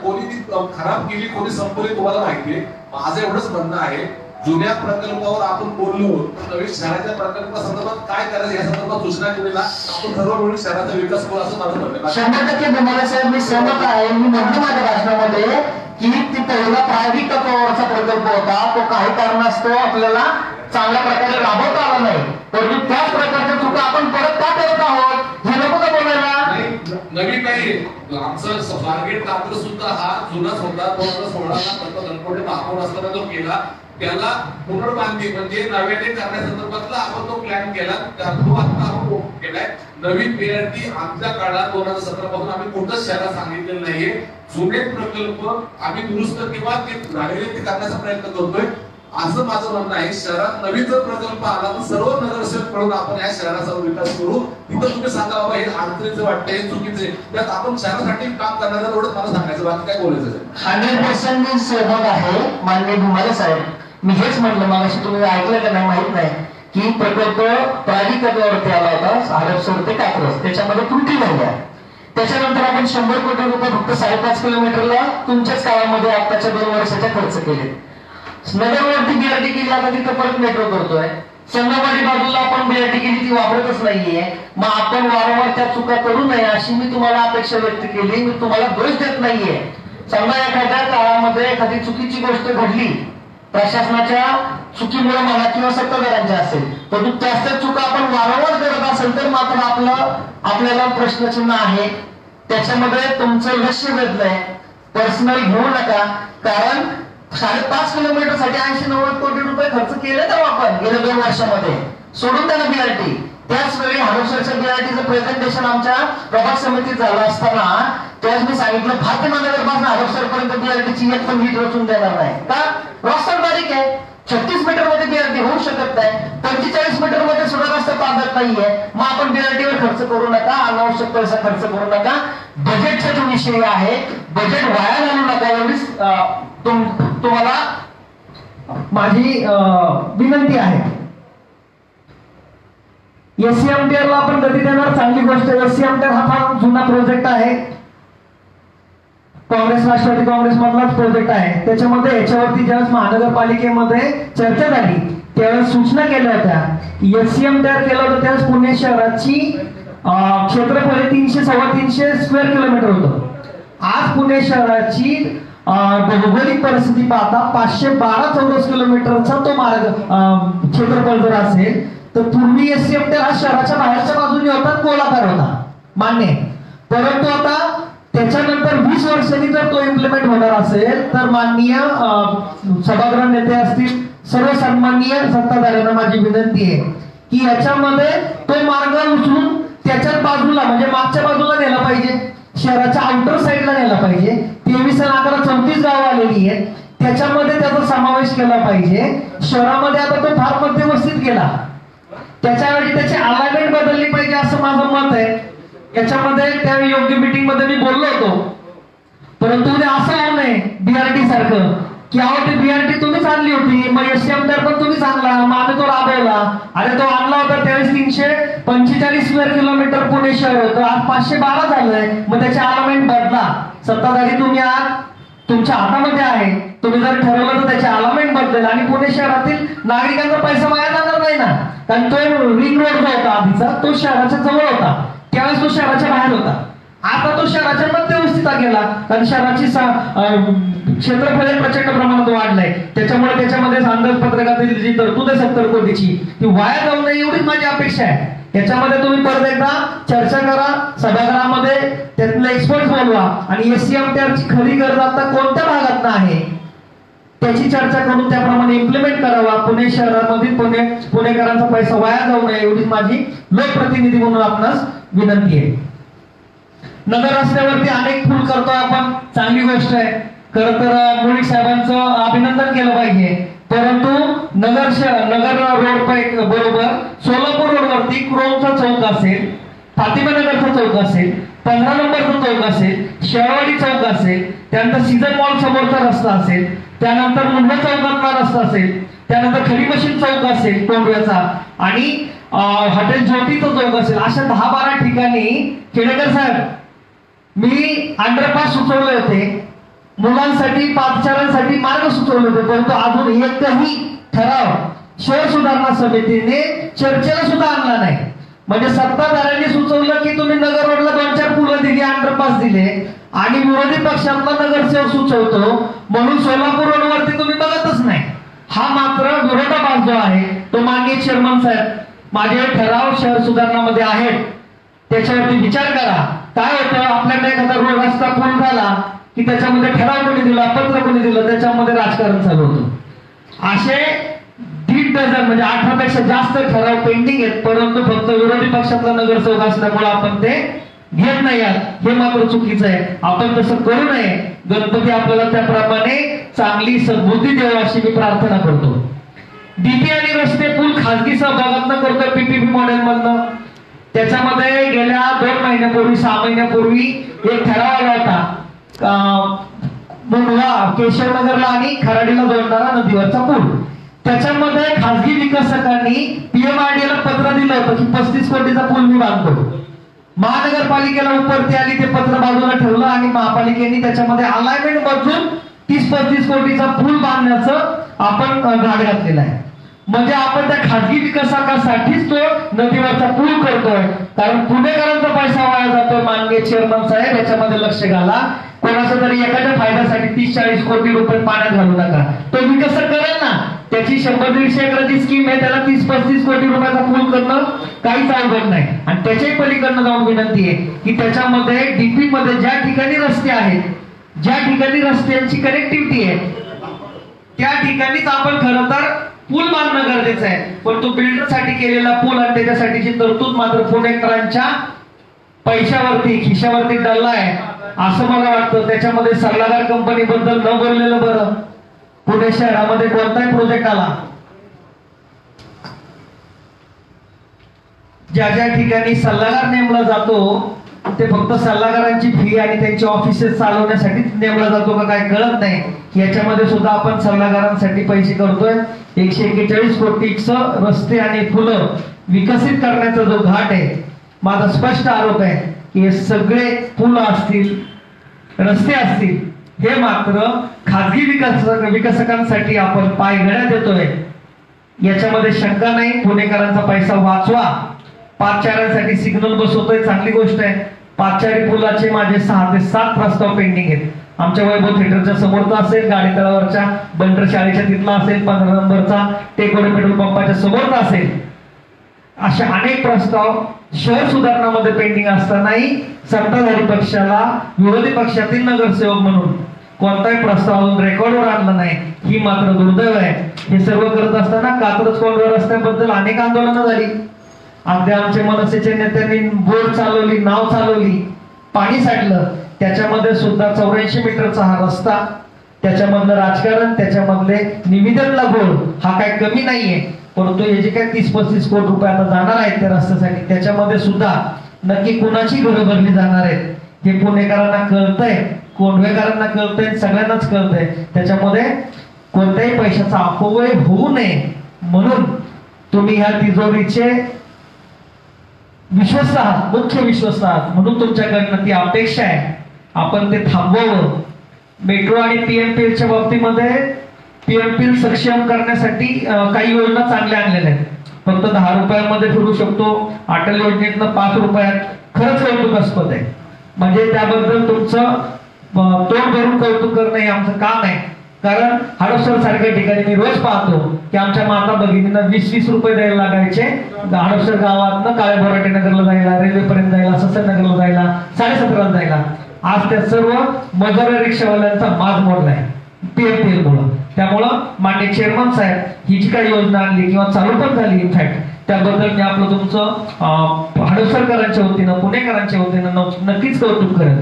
कोणी ती खराब केली, कोणी संपवली तुम्हाला माहितीये. माझं एवढंच म्हणणं आहे जुन्या प्रकल्पावर आपण बोललो, तर नवीन शहराच्या प्रकल्पासंदर्भात काय करायचं या संदर्भात सूचना केलेला आपण सर्व मिळून शहराचा विकास करू असं माझं म्हणणं आहे. 100% भुमाले साहेब मी सहमत आहे. मी म्हणतो माझ्या भाषणामध्ये की ती पहिला प्रायोगिक तत्वावरचा प्रकल्प होता, तो काही कारणास्तव आपल्याला चांगल्या प्रकारे राबवता आला नाही, परंतु त्याच प्रकारच्या चुका आपण परत का करत आहोत हे नको का बोलायला. नवीन नाही, आमचं स्वारगेट कात्र सुद्धा हा जुनाच होता. 2016ला दत्त धनकोडे महापौर असताना जो केला त्याला पुनर्बांधणी म्हणजे नव्याने करण्यासंदर्भातला आपण तो प्लॅन केला, तो आता आपण केलाय. नवीन बीआरटी आमच्या काळात 2017 पासून आम्ही कोणत्याच शहरात सांगितलेलं नाहीये. जुने प्रकल्प आम्ही दुरुस्त किंवा ते झालेले ते करण्याचा प्रयत्न करतोय असं माझं म्हणणं आहे. शहरात नवीन जर प्रकल्प आला तर सर्व नगरसेवक मिळून आपण या शहराचा विकास करू. तिथं तुम्ही सांगा बाबा हे अडचणीचं वाटतंय, हे चुकीचे, त्यात आपण शहरासाठी काम करण्याचं एवढं मला सांगायचं, बाकी काय बोलायचं. 100% मी सहमत आहे माननीय भुमाले साहेब. मी हेच म्हटलं मगाशी, तुम्ही ऐकलं का नाही माहित नाही, की प्रकल्प प्रायोगिक तत्वावरती आला होता हडपसर ते कात्रज, त्याच्यामध्ये त्रुटी झाल्या. त्याच्यानंतर आपण 100 कोटी रुपये फक्त 5.5 किलोमीटरला तुमच्याच काळामध्ये आताच्या 2 वर्षाच्या खर्च केले. नगरवरती बीआरटी केली, आता तिथं परत मेट्रो करतोय. चंद्रवाडी बाजूला आपण बीआरटी केली, ती वापरतच नाहीये. मग आपण वारंवार त्या चुका करू नये अशी मी तुम्हाला अपेक्षा व्यक्त केली. मी तुम्हाला दोष देत नाहीये. समजा एखाद्या काळामध्ये एखादी चुकीची गोष्ट घडली, प्रशासनाच्या चुकीमुळे म्हणा किंवा सत्ताधाऱ्यांच्या असेल, परंतु त्याच चुका आपण वारंवार करत असेल तर मात्र आपल्याला प्रश्नचिन्ह आहे. त्याच्यामध्ये तुमचं लक्ष वेधलंय, पर्सनल घेऊ नका. कारण 5.5 किलोमीटर साठी 80-90 कोटी रुपये खर्च केले तर आपण गेल्या 2 वर्षामध्ये. सोडून त्याला बीआरटी, त्याच वेळी हडपसरच्या बीआरटीचं प्रेझेंटेशन आमच्या प्रभाग समितीत झालं असताना त्यावेळेस मी सांगितलं भारतीय महानगरपासून हडपसर पर्यंत बीआरटीची एक पण वीट रचून देणार नाही. का? रस्ता बारीक आहे, 36 मीटर मध्ये बीआरटी होऊ शकत नाही, 45 मीटर मध्ये सुद्धा रस्ता पाहत नाहीये. मग आपण बीआरटीवर खर्च करू नका, अनावश्यक पैसा खर्च करू नका. बजेटचा जो विषय आहे, बजेट वाया घालू नका एवढीच तुम्हाला माझी विनंती आहे. एससीएमटीआर ला आपण गती देणार, चांगली गोष्ट. एससीएमटीआर हा फार जुना प्रोजेक्ट आहे, काँग्रेस राष्ट्रवादी काँग्रेस मधलाच प्रोजेक्ट आहे. त्याच्यामध्ये याच्यावरती ज्यावेळेस महानगरपालिकेमध्ये चर्चा झाली त्यावेळेस सूचना केल्या होत्या. एससीएमटीआर केलं होतं त्यावेळेस पुणे शहराची क्षेत्रफळ 300-325 स्क्वेअर किलोमीटर होतं. आज पुणे शहराची भौगोलिक परिस्थिती पाहता 512 चौरस किलोमीटरचा तो मार्ग क्षेत्रफळ जर असेल तर पूर्वी एससीएमटीआर हा शहराच्या बाहेरच्या बाजूने होता, गोलाकार होता, मान्य. परंतु आता त्याच्यानंतर 20 वर्षांनी जर तो इम्प्लिमेंट होणार असेल तर माननीय सभागृह नेते असतील, सर्व सन्माननीय सत्ताधाऱ्यांना माझी विनंती आहे की याच्यामध्ये तो मार्ग उचलून त्याच्या बाजूला म्हणजे मागच्या बाजूला नेला पाहिजे, शहराच्या आउटर साईडला नेला पाहिजे. 23-11-34 गावं आलेली आहेत, त्याच्यामध्ये त्याचा समावेश केला पाहिजे. शहरामध्ये आता तो फार मध्यवस्थित गेला, त्याच्यावेळी त्याची अलाइनमेंट बदलली पाहिजे असं माझं मत आहे. याच्यामध्ये त्या योग्य मीटिंग मध्ये मी बोललो होतो, परंतु उद्या असं होऊ नये बीआरटी सारखं की अहो ते बीआरटी तुम्हीच आणली होती, मग एससीएमटीआर पण तुम्हीच आणला, मग आम्ही तो राबवला. अरे तो आणला होता त्यावेळेस 345 स्क्वेअर किलोमीटर पुणे शहर होतं, आज 512 झालंय. मग त्याची अलाइनमेंट बदला. सत्ताधारी तुम्ही आहात, तुमच्या हातामध्ये आहे, तुम्ही जर ठरवलं तर त्याची अलाइनमेंट बदलेल आणि पुणे शहरातील नागरिकांचा पैसा वाया जाणार नाही ना. कारण तो रिंग रोड जो होता आधीचा तो शहराच्या जवळ होता, त्यावेळेस तो शहराच्या बाहेर होता. आता तो शहराच्या मध्यवस्थित गेला कारण शहराची क्षेत्रफळ प्रचंड प्रमाणात वाढलंय. त्याच्यामध्ये अंदाजपत्रकातील जी तरतूद आहे 70 कोटीची ती वाया जाऊ नये एवढीच माझी अपेक्षा आहे. याच्यामध्ये तुम्ही परत एकदा चर्चा करा सभागृहामध्ये, त्यातले एक्सपर्ट बोलवा आणि एससीएमटीआरची खरी गरज आता कोणत्या भागात आहे त्याची चर्चा करून त्याप्रमाणे इम्प्लिमेंट करावा. पुणे शहरामधील पुणेकरांचा पैसा वाया जाऊ नये एवढीच माझी लोकप्रतिनिधी म्हणून आपणास विनंती आहे. नगर रस्त्यावरती अनेक पूल करतोय आपण, चांगली गोष्ट आहे. खर तर मुळीक साहेबांचं अभिनंदन केलं पाहिजे. परंतु नगर रोड बरोबर सोलापूर रोडवरती क्रोमचा चौक असेल, फातिमानगरचा चौक असेल, 15 नंबरचा चौक असेल, शेळवाडी चौक असेल, त्यानंतर सीझन मॉल समोरचा रस्ता असेल, त्यानंतर मुंढा चौकातला रस्ता असेल, त्यानंतर खरी मशीन चौक असेल टोंडव्याचा आणि हॉटेल ज्योतीचा चौक असेल. अशा 10-12 ठिकाणी खेडेकर साहेब मी अंडरपास सुचवले होते. मुलांसाठी पादचाऱ्यांसाठी मार्ग सुचवले होते, परंतु अजून एकही ठराव शहर सुधारणा समितीने चर्चेला सुद्धा आणला नाही. म्हणजे सत्ताधाऱ्यांनी सुचवलं की तुम्ही नगर रोडला 2-4 पुलं दिली, अंडरपास दिले, आणि विरोधी पक्षांना नगरसेवक सुचवतो म्हणून सोलापूर रोडवरती तुम्ही बघतच नाही. हा मात्र विरोधाभास जो आहे तो माननीय चेअरमन साहेब, माझे ठराव शहर सुधारणामध्ये आहेत, त्याच्यावरती विचार करा. काय होतं, आपल्याकडे एखादा रोड रस्ता पूर्ण झाला की त्याच्यामध्ये ठराव कोणी दिला, पत्र कोणी दिलं, त्याच्यामध्ये राजकारण चालू होतं. असे 1.5 डझन म्हणजे 18 पेक्षा जास्त ठराव पेंडिंग आहेत, परंतु फक्त विरोधी पक्षातला नगरसेवक असल्यामुळे आपण ते घेत नाही आहात. हे मात्र चुकीचं आहे. आपण तसं करू नये. गणपती आपल्याला त्याप्रमाणे चांगली सद्बुद्धी द्यावी अशी मी प्रार्थना करतो. डीपी आणि रस्ते पूल खासगी सहभागातनं करतोय पीपीपी मॉडेल मधनं. त्याच्यामध्ये गेल्या 2 महिन्यापूर्वी 6 महिन्यापूर्वी एक ठराव आला होता, मुंढवा केशवनगरला आणि खराडीला जोडणारा नदीवरचा पूल. त्याच्यामध्ये खासगी विकासकांनी पीएमआरडीएला पत्र दिलं होतं की 35 कोटीचा पूल मी बांधतो. महानगरपालिकेला उपरती आली, ते पत्र बाजूला ठेवलं आणि महापालिकेने त्याच्यामध्ये अलाइनमेंट बदलून 30-35 कोटीचा पूल बांधण्याचं आपण घाट घातलेला आहे. म्हणजे आपण त्या खासगी विकासकासाठीच तो नदीवरचा पूल करतोय, कारण पुणेकरांचा पैसा वाया जातोय. माननीय चेअरमन साहेब याच्यामध्ये लक्ष घाला. कोणाच्या तरी एखाद्या फायद्यासाठी 30-40 कोटी रुपये पाण्यात घालू नका. तो विकसक करेल ना, त्याची 100-150 एकराची स्कीम आहे, त्याला 30-35 कोटी रुपयाचा पूल करणं काहीच अवघड नाही. आणि त्याच्याही पलीकडनं जाऊन विनंती आहे की त्याच्यामध्ये डीपी मध्ये ज्या ठिकाणी रस्ते आहेत, ज्या ठिकाणी रस्त्यांची कनेक्टिव्हिटी आहे, त्या ठिकाणीच आपण खरं तर पूल बांधणं गरजेचं आहे. पण तो बिल्डरसाठी केलेला पूल आणि त्याच्यासाठीची तरतूद मात्र पुणेकरांच्या पैशावरती, खिशावरती डल्ला आहे असं मला वाटतं. त्याच्यामध्ये सल्लागार कंपनी बद्दल न बोललेलं बरं. पुणे शहरामध्ये कोणताही प्रोजेक्ट आला, ज्या ज्या ठिकाणी सल्लागार नेमला जातो ते फक्त सल्लागारांची फी आणि त्यांचे ऑफिसेस चालवण्यासाठी नेमला जातो का काय कळत नाही. याच्यामध्ये सुद्धा आपण सल्लागारांसाठी पैसे करतोय. 141 कोटीचं रस्ते आणि पुलं विकसित करण्याचा जो घाट आहे, माझा स्पष्ट आरोप आहे की हे सगळे पुलं असतील, रस्ते असतील, हे मात्र खाजगी विकासकांसाठी आपण पायघड्या देतोय. याच्यामध्ये शंका नाही. पुणेकरांचा पैसा वाचवा. पादचाऱ्यांसाठी सिग्नल बसवतोय, चांगली गोष्ट आहे. पादचारी पुलाचे माझे 6 ते 7 प्रस्ताव पेंडिंग आहेत. आमच्या वैभव थिएटरच्या समोरचा असेल, गाडी तळावरच्या बंडर शाळेच्या तिथला असेल, 15 नंबरचा टेकोडे पेट्रोल पंपाच्या समोरचा असेल. अशा अनेक प्रस्ताव शहर सुधारणामध्ये पेंडिंग असतानाही सत्ताधारी पक्षाला विरोधी पक्षातील नगरसेवक म्हणून कोणताही प्रस्ताव अजून रेकॉर्डवर आणला नाही, ही मात्र दुर्दैव आहे. हे सर्व करत असताना कात्रज कोंढवा रस्त्याबद्दल अनेक आंदोलनं झाली. अगदी आमच्या मनसेच्या नेत्यांनी बोर्ड चालवली, नाव चालवली, पाणी साठलं. त्याच्यामध्ये सुद्धा 84 मीटरचा हा रस्ता, त्याच्यामधलं राजकारण, त्याच्यामधले निवेदनला गोळ हा काय कमी नाहीये. परंतु हे जे काय 30-35 कोटी रुपये आता जाणार आहेत त्या रस्त्यासाठी, त्याच्यामध्ये सुद्धा नक्की कुणाची घरं भरली जाणार आहेत हे पुणेकरांना कळतंय, कोंढवेकरांना कळतंय, सगळ्यांनाच कळतंय. त्याच्यामध्ये कोणत्याही पैशाचा अपव्यय होऊ नये म्हणून तुम्ही ह्या तिजोरीचे विश्वस्त आहात, मुख्य विश्वस्त आहात, म्हणून तुमच्याकडनं ती अपेक्षा आहे आपण ते थांबवावं. मेट्रो आणि पीएमपीएलच्या बाबतीमध्ये पीएमपीएल सक्षम करण्यासाठी काही योजना चांगल्या आणलेल्या आहेत. फक्त 10 रुपयामध्ये फिरू शकतो. अटल योजनेतनं 5 रुपयात. खरंच कौतुकास्पद आहे. म्हणजे त्याबद्दल तुमचं तोंड भरून कौतुक करणं हे आमचं काम आहे. कारण हडपसर सारख्या ठिकाणी मी रोज पाहतो की आमच्या माता भगिनींना 20-20 रुपये द्यायला लागायचे. हडपसर गावातनं काळे बोराटे नगरला जायला, रेल्वेपर्यंत जायला, ससनगरला जायला, 17.5 जायला. आज त्या सर्व मजुरा रिक्षावाल्यांचा माज मोडलाय पीएमपीएल मुळे. त्यामुळं माननीय चेअरमन साहेब ही जी काही योजना आणली किंवा चालू पण झाली इनफॅक्ट, त्याबद्दल मी आपलं तुमचं हडपसरकरांच्या वतीनं, पुणेकरांच्या वतीनं नक्कीच कौतुक करेन.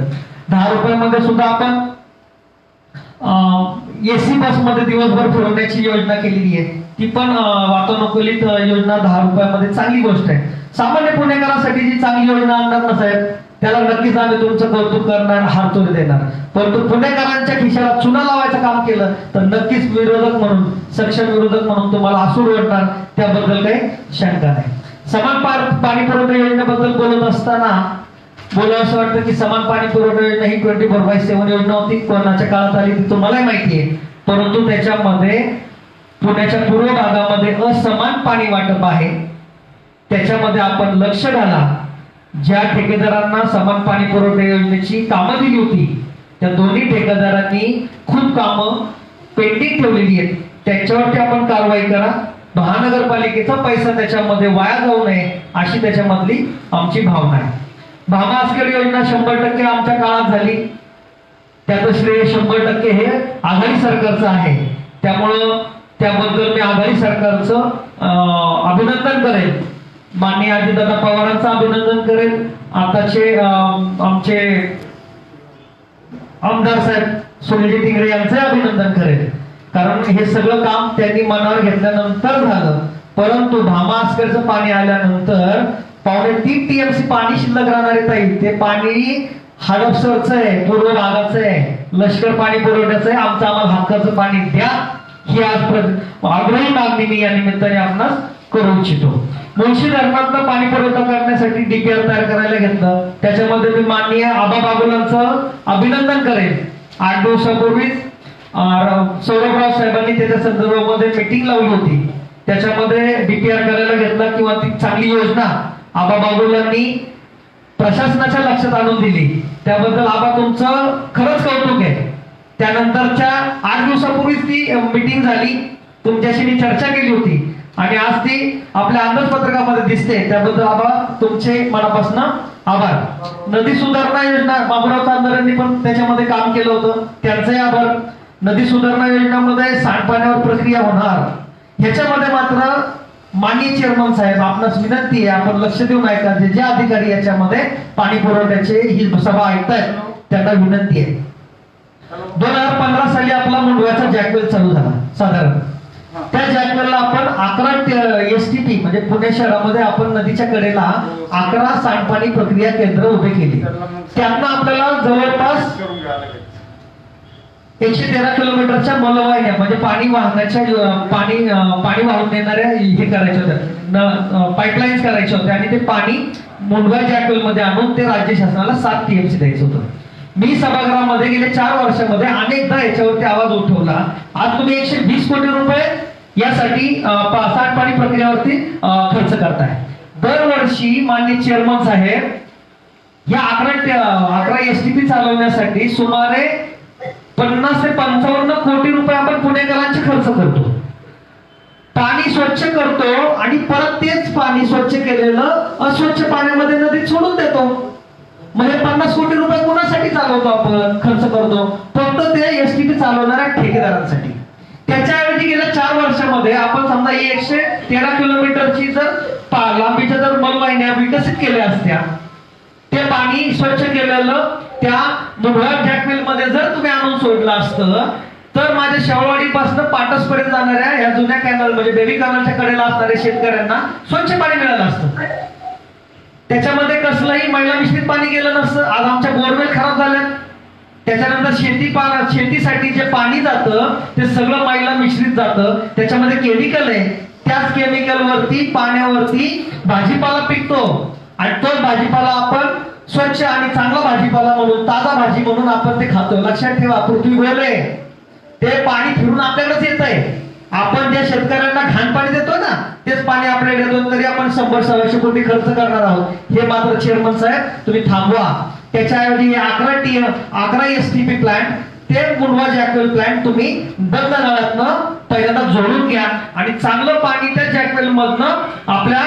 10 रुपयामध्ये सुद्धा आपण एसी बस मध्ये दिवसभर फिरवण्याची योजना केलेली आहे. ती पण वातानुकूलित योजना 10 रुपयामध्ये चांगली गोष्ट आहे. सामान्य पुणेकरांसाठी जी चांगली योजना आणणार ना साहेब, त्याला नक्कीच आम्ही तुमचं कौतुक करणार, हातोरी देणार. परंतु पुणेकरांच्या खिशाला चुना लावायचं काम केलं तर नक्कीच विरोधक म्हणून, सक्षम विरोधक म्हणून तुम्हाला आसूड ओढणार, त्याबद्दल काही शंका नाही. समान पाणी पुरवठा योजनेबद्दल बोलत असताना बोला असं वाटतं की समान पाणी पुरवठा योजना ही 24/7 योजना होती. कोणाच्या काळात आली ती तुम्हालाही माहिती आहे. परंतु त्याच्यामध्ये पुण्याच्या पूर्व भागामध्ये असमान पाणी वाटप आहे. त्याच्यामध्ये आपण लक्ष घाला. ज्या ठेकेदारांना समान पाणी पुरवठा योजनेची कामं दिली होती त्या दोन्ही ठेकेदारांनी खूप कामं पेंडिंग ठेवलेली आहेत. त्याच्यावरती आपण कारवाई करा. महानगरपालिकेचा पैसा त्याच्यामध्ये वाया जाऊ नये अशी त्याच्यामधली आमची भावना आहे. भामा आसखेड योजना 100% आमच्या काळात झाली. त्याचं श्रेय 100% हे आघाडी सरकारचं आहे. त्यामुळं त्याबद्दल मी आघाडी सरकारचं अभिनंदन करेन. माननीय अजितदादा पवारांचं अभिनंदन करेन. आताचे आमचे आमदार साहेब सुनील टिंगरे यांचं अभिनंदन करेन. कारण हे सगळं काम त्यांनी मनावर घेतल्यानंतर झालं. परंतु भामा आसखेडचं पाणी आल्यानंतर 3.5 TMC पाणी शिल्लक राहणार आहे ताई. ते पाणी हडपसरचं आहे, पूर्व भागाचं आहे, लष्कर पाणी पुरवठ्याचं आहे. आम्हाला हक्काचं पाणी द्या ही आज आग्रही मागणी मी या निमित्ताने आपणास करू इच्छितो. मुळशी धरणातनं पाणी पुरवठा करण्यासाठी DPR तयार करायला घेतलं. त्याच्यामध्ये मी माननीय आबा बागुलांचं अभिनंदन करेन. 8 दिवसापूर्वीच सौरभराव साहेबांनी त्याच्या संदर्भामध्ये मीटिंग लावली होती. त्याच्यामध्ये DPR करायला घेतला किंवा ती चांगली योजना आबा बागुलांनी प्रशासनाच्या लक्षात आणून दिली. त्याबद्दल आबा तुमचं खरंच कौतुक आहे. त्यानंतरच्या 8 दिवसापूर्वीच ती मीटिंग झाली. तुमच्याशी मी चर्चा केली होती आणि आज ती आपल्या अंदाजपत्रकामध्ये दिसते. त्याबद्दल आबा तुमचे मनापासून आभार. नदी सुधारणा योजना बाबूराव चांदरांनी पण त्याच्यामध्ये काम केलं होतं, त्यांचेही आभार. नदी सुधारणा योजनेमध्ये सांडपाण्यावर प्रक्रिया होणार. ह्याच्यामध्ये मात्र माननीय चेअरमन साहेब आपणास विनंती आहे, आपण लक्ष देऊन ऐका. जे अधिकारी याच्यामध्ये पाणी पुरवठ्याचे ही सभा ऐकतायत त्यांना विनंती आहे. 2015 साली आपला मुंडव्याचा जॅकवेल चालू झाला साधारण. त्या जॅकवेलला आपण 11 STP म्हणजे पुणे शहरामध्ये आपण नदीच्या कडेला 11 सांडपाणी प्रक्रिया केंद्र उभे केली. त्यांना आपल्याला जवळपास 113 किलोमीटरच्या मलवाहिन्या म्हणजे पाणी वाहण्याच्या पाणी वाहून नेणाऱ्या हे करायचे होत्या, पाईपलाईन्स करायचे होते आणि ते पाणी मुंडवा जॅकवेल मध्ये आणून ते राज्य शासनाला 7 TMC द्यायचं होतं. मी सभागृहामध्ये गेले 4 वर्षामध्ये अनेकदा याच्यावरती आवाज उठवला. आज तुम्ही 120 कोटी रुपये यासाठी सांडपाणी प्रक्रियावरती खर्च करताय. दरवर्षी माननीय चेअरमन साहेब या 11 STP चालवण्यासाठी सुमारे 50 ते 55 कोटी रुपये आपण पुणेकरांचे खर्च करतो. पाणी स्वच्छ करतो आणि परत तेच पाणी स्वच्छ केलेलं अस्वच्छ पाण्यामध्ये नदीत सोडून देतो. म्हणजे 50 कोटी रुपये कोणासाठी चालवतो आपण, खर्च करतो? फक्त ते STP चालवणाऱ्या ठेकेदारांसाठी. त्याच्याऐवजी गेल्या 4 वर्षामध्ये आपण समजा 113 किलोमीटरची जर लांबीच्या जर मलवाहिन्या विकसित केल्या असत्या, ते पाणी स्वच्छ केलेलं त्या मुंडवा जॅकवेल मध्ये जर तुम्ही आणून सोडलं असतं तर माझ्या शेवळवाडीपासून पाटस पर्यंत जाणाऱ्या या जुन्या कॅनल म्हणजे बेबी कॅनलच्या कडेला असणाऱ्या शेतकऱ्यांना स्वच्छ पाणी मिळालं असतं. त्याच्यामध्ये कसलंही मैला मिश्रित पाणी गेलं नसतं. आज आमच्या बोरवेल खराब झाल्या. त्याच्यानंतर शेतीसाठी जे पाणी जातं ते सगळं मैला मिश्रित जातं. त्याच्यामध्ये केमिकल आहे. त्याच केमिकल वरती पाण्यावरती भाजीपाला पिकतो आणि तोच भाजीपाला आपण स्वच्छ आणि चांगला भाजीपाला म्हणून, ताजा भाजी म्हणून आपण ते खातो. लक्षात ठेवा, पृथ्वी गोल आहे. ते पाणी फिरून आपल्याकडेच येत आहे. आपण ज्या शेतकऱ्यांना घाण पाणी देतो ना तेच पाणी आपल्याकडे येतो, तरी आपण 100-100 कोटी खर्च करणार आहोत. हे मात्र चेअरमन साहेब तुम्ही थांबवा. त्याच्याऐवजी 11 STP प्लांट ते मुंडवा जॅकवेल प्लांट तुम्ही बंद नळातनं पहिल्यांदा जोडून घ्या आणि चांगलं पाणी त्या जॅकवेल मधनं आपल्या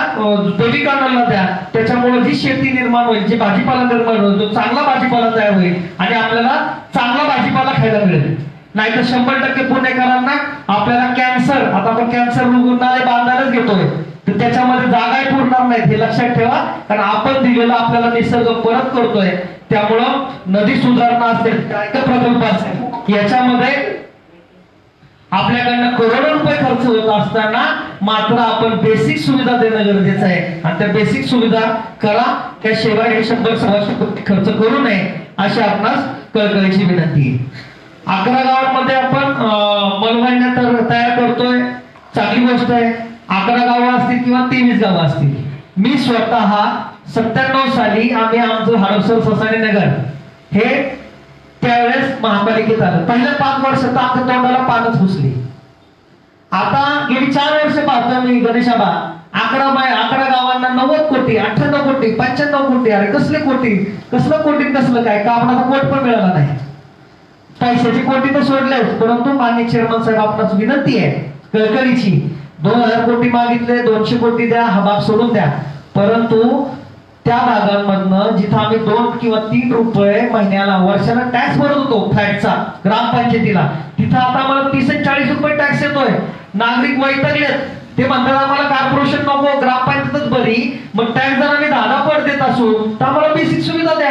बेबी कॅनलला द्या. त्याच्यामुळे जी शेती निर्माण होईल, जी भाजीपाला निर्माण होईल, तो चांगला भाजीपाला तयार होईल आणि आपल्याला चांगला भाजीपाला खायला मिळेल. नाहीतर 100% पुणेकरांना आपल्याला कॅन्सर, आता आपण कॅन्सर रुग्णालय बांधायलाच घेतोय तर त्याच्यामध्ये जागाही पुरणार नाहीत. हे लक्षात ठेवा, कारण आपण दिलेला आपल्याला निसर्ग परत करतोय. त्यामुळं नदी सुधारणा असेल, प्रकल्प असेल, याच्यामध्ये आपल्याकडनं करोडो रुपये खर्च होत असताना मात्र आपण बेसिक सुविधा देणं गरजेचं आहे आणि त्या बेसिक सुविधा करा. त्याशिवाय 100-100 कोटी खर्च करू नये अशी आपणास कळकळीची विनंती आहे. 11 गावांमध्ये आपण मलवाहिन्या तयार करतोय, चांगली गोष्ट आहे. 11 गावं असतील किंवा 23 गावं असतील, मी स्वतः 97 साली आम्ही आमचं हडपसर सोसायटी नगर हे त्यावेळेस महापालिकेत आलं. पहिल्या 5 वर्षात आमच्या तोंडाला पानच घुसली. आता गेली 4 वर्ष पाहतोय मी गणेशाबा 11 गावांना 90 कोटी 98 कोटी 95 कोटी. अरे कसले कोटी, कसलं कोटी, कसलं काय, कापडाचा कोट पण मिळाला नाही. पैशाची कोटी तर सोडलेच, परंतु माननीय चेअरमन साहेब आपणास विनंती आहे कळकळीची, 2000 कोटी मागितले, 200 कोटी द्या, हा भाग सोडून द्या. परंतु त्या भागांमधनं जिथं आम्ही 2 किंवा 3 रुपये महिन्याला वर्षाला टॅक्स भरत होतो फ्लॅटचा ग्रामपंचायतीला, तिथं आता आम्हाला 30 आणि 40 रुपये टॅक्स येतोय. नागरिक वैतागलेत, ते म्हणतात आम्हाला कॉर्पोरेशन नको, ग्रामपंचायतच बरी. मग टॅक्स जर आम्ही 10 देत असू तर आम्हाला बेसिक सुविधा द्या.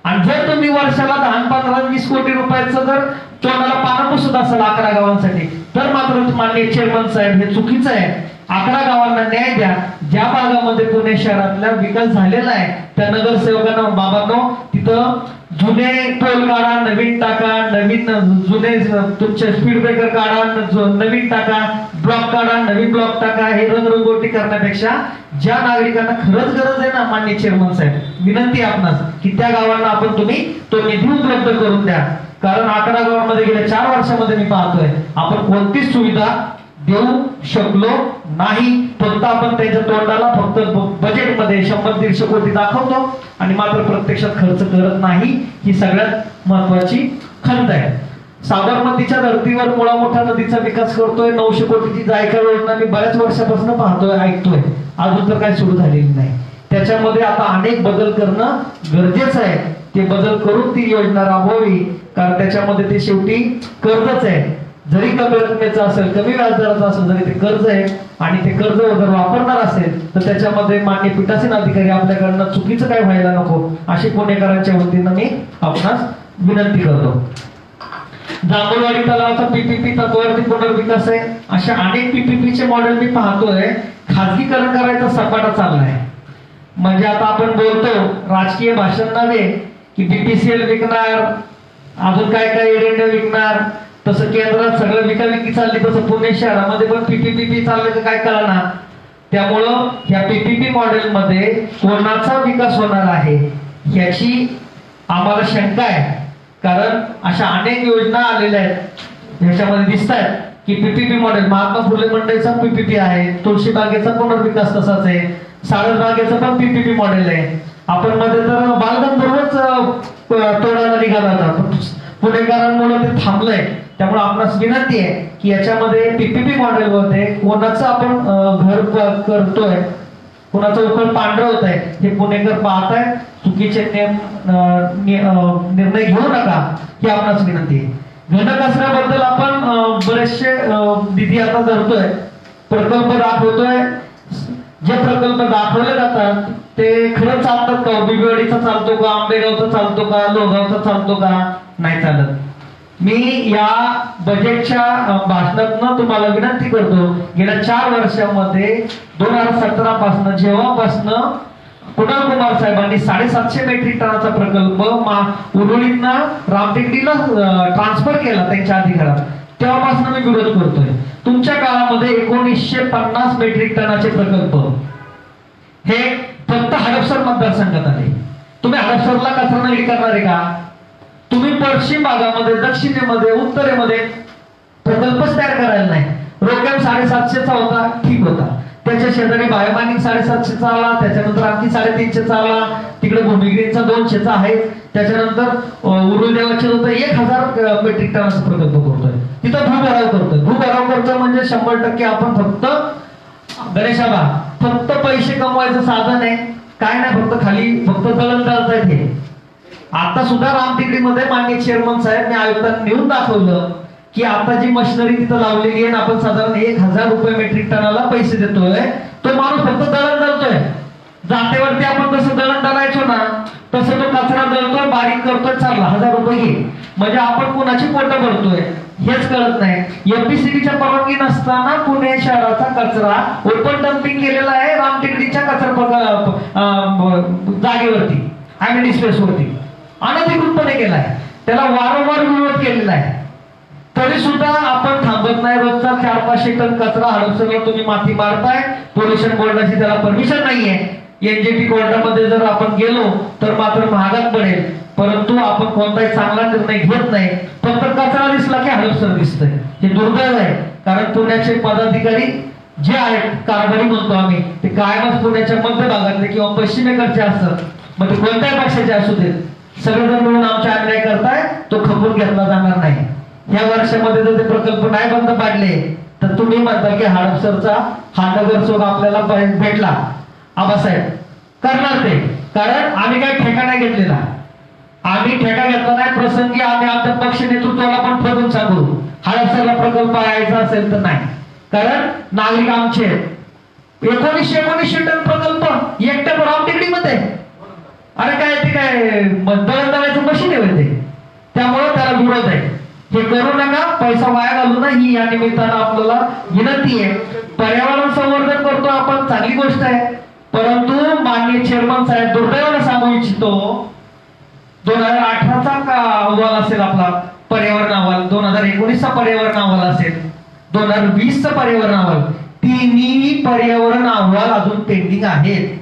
आणि जर तुम्ही वर्षाला 10, 15, 20 कोटी रुपयाचं जर तोंडाला पानं पुसत असाल 11 गावांसाठी, तर मात्र माननीय चेअरमन साहेब हे चुकीचं आहे. 11 गावांना न्याय द्या. ज्या भागामध्ये पुणे शहरातला विकास झालेला आहे त्या नगरसेवकांना, बाबांनो, तिथं जुने टोल काढा, नवीन टाका, जुने तुमचे स्पीड ब्रेकर काढा, नवीन टाका, ब्लॉक काढा, नवीन ब्लॉक टाका. हे रंगरंगोटी करण्यापेक्षा ज्या नागरिकांना खरंच गरज आहे ना, माननीय चेअरमन साहेब, विनंती आपणास की त्या गावांना आपण तुम्ही तो निधी उपलब्ध करून द्या. कारण 11 गावांमध्ये गेल्या 4 वर्षामध्ये मी पाहतोय आपण कोणतीच सुविधा देऊ शकलो नाही. फक्त आपण त्याच्या तोंडाला फक्त बजेटमध्ये 100-150 कोटी दाखवतो आणि मात्र प्रत्यक्षात खर्च करत नाही. ही सगळ्यात महत्वाची खंत आहे. साबरमतीच्या धर्तीवर मुळा मोठा नदीचा विकास करतोय, 900 कोटीची जायका योजना मी बऱ्याच वर्षापासून पाहतोय, ऐकतोय, अजून तर काही सुरू झालेली नाही. त्याच्यामध्ये आता अनेक बदल करणं गरजेचं आहे. ते बदल करून ती योजना राबवावी, कारण त्याच्यामध्ये ते शेवटी कर्जच आहे. जरी कमी रकमेचं असेल, कमी व्याजदराचं असेल, जरी ते कर्ज आहे आणि ते कर्ज जर वापरणार असेल तर त्याच्यामध्ये मान्य पीठासीन अधिकारी आपल्याकडनं चुकीचं काय व्हायला नको, अशी पुणेकरांच्या वतीनं मी आपणास विनंती करतो. जांभूळवाडी तलावाचा पीपीपी तत्वावरती पुनर्विकास आहे. अशा अनेक पीपीपीचे मॉडेल मी पाहतोय. खाजगीकरण करायचा सपाटा चाललाय. म्हणजे आता आपण बोलतो राजकीय भाषण नव्हे की बीपीसीएल विकणार, अजून काय काय एरंड विकणार, तसं केंद्रात सगळं विकाविकी चालली, तसं पुणे शहरामध्ये पण पीपीपी चाललं काय कळणार. त्यामुळं ह्या पीपीपी मॉडेलमध्ये कोणाचा विकास होणार आहे याची आम्हाला शंका आहे. कारण अशा अनेक योजना आलेल्या आहेत ह्याच्यामध्ये दिसत आहेत की PPP model, Mahatma Phule मंडईचा PPP आहे, तुळशीबागेचा पुनर्विकास तसाच आहे, सारसबागेचं पण पीपीपी मॉडेल आहे. आपण मध्ये तर बालगंधर्वच तोडायला निघाला होता, पुणेकरांमुळे ते थांबलंय. त्यामुळे आपणास विनंती आहे की याच्यामध्ये पीपीपी मॉडेल मध्ये कोणाचं आपण घर करतोय, कोणाचं उकळ पांढरं होत आहे हे पुणेकर पाहताय. चुकीचे निर्णय घेऊ नका ही आपणास विनंती आहे. घनकचऱ्याबद्दल आपण बरेचसे निधी आता धरतोय, प्रकल्प दाखवतोय. जे प्रकल्प दाखवले जातात ते खरंच चालतात का? बिबवेवाडीचा चालतो का, आंबेगावचा चालतो का, लोहगावचा चालतो का? नाही चालत. मी या बजेटच्या भाषणातून तुम्हाला विनंती करतो, गेल्या 4 वर्षामध्ये 2017 पासून जेव्हापासून कुणाल कुमार साहेबांनी 750 मेट्रिक टनाचा प्रकल्प उरुळीतनं रामटेकडीला ट्रान्सफर केला त्यांच्या अधिकारात, तेव्हापासून मी विरोध करतोय. तुमच्या काळामध्ये 1950 मेट्रिक टनाचे प्रकल्प हे फक्त हडपसर मतदारसंघात आले. तुम्ही हडपसरला कचरा नगरी करणार आहे का? तुम्ही पश्चिम भागामध्ये, दक्षिणेमध्ये, उत्तरेमध्ये प्रकल्पच तयार करायला नाही. रोकॅम 750चा होता, ठीक होता. त्याच्या शेजारी बायोमायनिंग 750चा आला, त्याच्यानंतर आणखी 350चा आला, तिकडे भूमिग्रीनचा 200चा आहे, त्याच्यानंतर उरुळदेवाचे होतं 1000 मेट्रिक टनाचा प्रकल्प करतोय. तिथं भूभराव करतोय. भूभराव करतोय म्हणजे 100% आपण फक्त गणेशाबा फक्त पैसे कमवायचं साधन आहे, काय नाही, फक्त खाली फक्त दळणदार हे. आता सुद्धा रामटेकडीमध्ये माननीय चेअरमन साहेब मी आयुक्तांना नेऊन दाखवलं की आता जी मशिनरी तिथं लावलेली आहे, आपण साधारण 1000 रुपये मेट्रिक टनाला पैसे देतोय. तो माणूस फक्त दळण दळतोय. जातेवरती आपण जसं दळण दळायचो ना तसं तो कचरा दळतोय, बारीक करतोय, चालला 1000 रुपये घे. म्हणजे आपण कोणाची पोटं भरतोय हेच कळत नाही. एमपीसीबीच्या परवानगी नसताना पुणे शहराचा कचरा ओपन डम्पिंग केलेला आहे रामटेकडीच्या कचरा जागेवरती, ॲमिनी स्पेसवरती अनधिकृतपणे केलाय. त्याला वारंवार विरोध केलेला आहे, तरी सुद्धा आपण थांबत नाही. रोजचा 400-500 टन कचरा हडपसरला तुम्ही माती मारताय. पोल्युशन बोर्डाची त्याला परमिशन नाहीये. एनजीटी कोर्टामध्ये जर आपण गेलो तर मात्र महागात पडेल, परंतु आपण कोणताही चांगला निर्णय घेत नाही. फक्त कचरा दिसला की हडपसर दिसतंय. हे दुर्दैव आहे, कारण पुण्याचे पदाधिकारी जे आहेत, कारभारी म्हणतो आम्ही, ते कायमच पुण्याच्या मध्य भागातले किंवा पश्चिमेकडचे असतात. मग ते कोणत्याही पक्षाचे असू देत, सगळेजण मिळून आमचा अन्याय करताय, तो खपून घेतला जाणार नाही. या वर्षामध्ये जर ते प्रकल्प नाही बंद पाडले तर तुम्ही म्हणता की हडपसरचा हा नगरसेवक आपल्याला भेटला. आबासाहेब करणार ते, कारण आम्ही काही ठेका नाही घेतलेला. आम्ही ठेका घेतला नाही. प्रसंगी आम्ही आमच्या पक्ष नेतृत्वाला पण फरवून सांगू, हडपसरला प्रकल्प यायचा असेल तर नाही, कारण नागरिक आमचे 1919 टन प्रकल्प एकट्या रामटेकडीमध्ये. अरे काय ते काय दळणदाराचं मशीन आहे ते, त्यामुळे त्याला विरोध आहे. हे करू नका, पैसा वाया घालू नये, ही या निमित्तानं आपल्याला विनंती आहे. पर्यावरण संवर्धन करतो आपण, चांगली गोष्ट आहे, परंतु माननीय चेअरमन साहेब दुर्दैवाने सांगू इच्छितो, 2018चा अहवाल असेल आपला पर्यावरण अहवाल, 2019चा पर्यावरण अहवाल असेल, 2020चा पर्यावरण अहवाल, तिन्ही पर्यावरण अहवाल अजून पेंडिंग आहेत.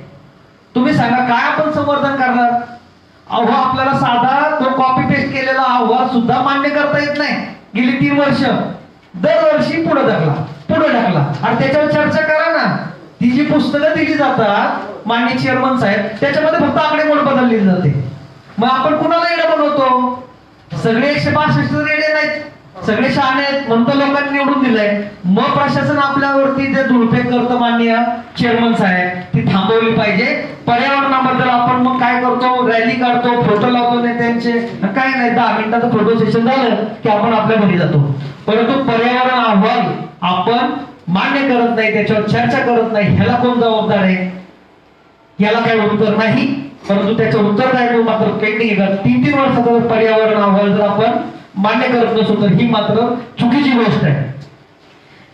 तुम्ही सांगा काय आपण संवर्धन करणार? अहो आपल्याला साधा तो कॉपी पेस्ट केलेला अहवाल सुद्धा मान्य करता येत नाही. गेली 3 वर्ष दरवर्षी पुढे ढकला आणि त्याच्यावर चर्चा करा ना. ती जी पुस्तकं दिली जातात माननीय चेअरमन साहेब, त्याच्यामध्ये फक्त आकडेमोड बदलली जाते. मग आपण कुणाला येडे बनवतो? सगळे 162 रेडे नाहीत, सगळे शहाणे आहेत म्हणून लोकांनी निवडून दिलंय. मग प्रशासन आपल्यावरती जे दुर्फेक करतं माननीय चेअरमन साहेब, ती थांबवली पाहिजे. पर्यावरणाबद्दल आपण मग काय करतो, रॅली काढतो, फोटो लावतो नेत्यांचे, काय नाही 10 मिनिटाचं फोटो सेशन झालं की आपण आपल्या घरी जातो. परंतु पर्यावरण अहवाल आपण मान्य करत नाही, त्याच्यावर चर्चा करत नाही. ह्याला कोण जबाबदार आहे? याला काही उत्तर नाही, परंतु त्याचं उत्तरदायित्व मात्र पेंडिंग आहे. 3-3 वर्षाचा पर्यावरण अहवाल जर आपण मान्य करत नसू तर ही मात्र चुकीची गोष्ट आहे.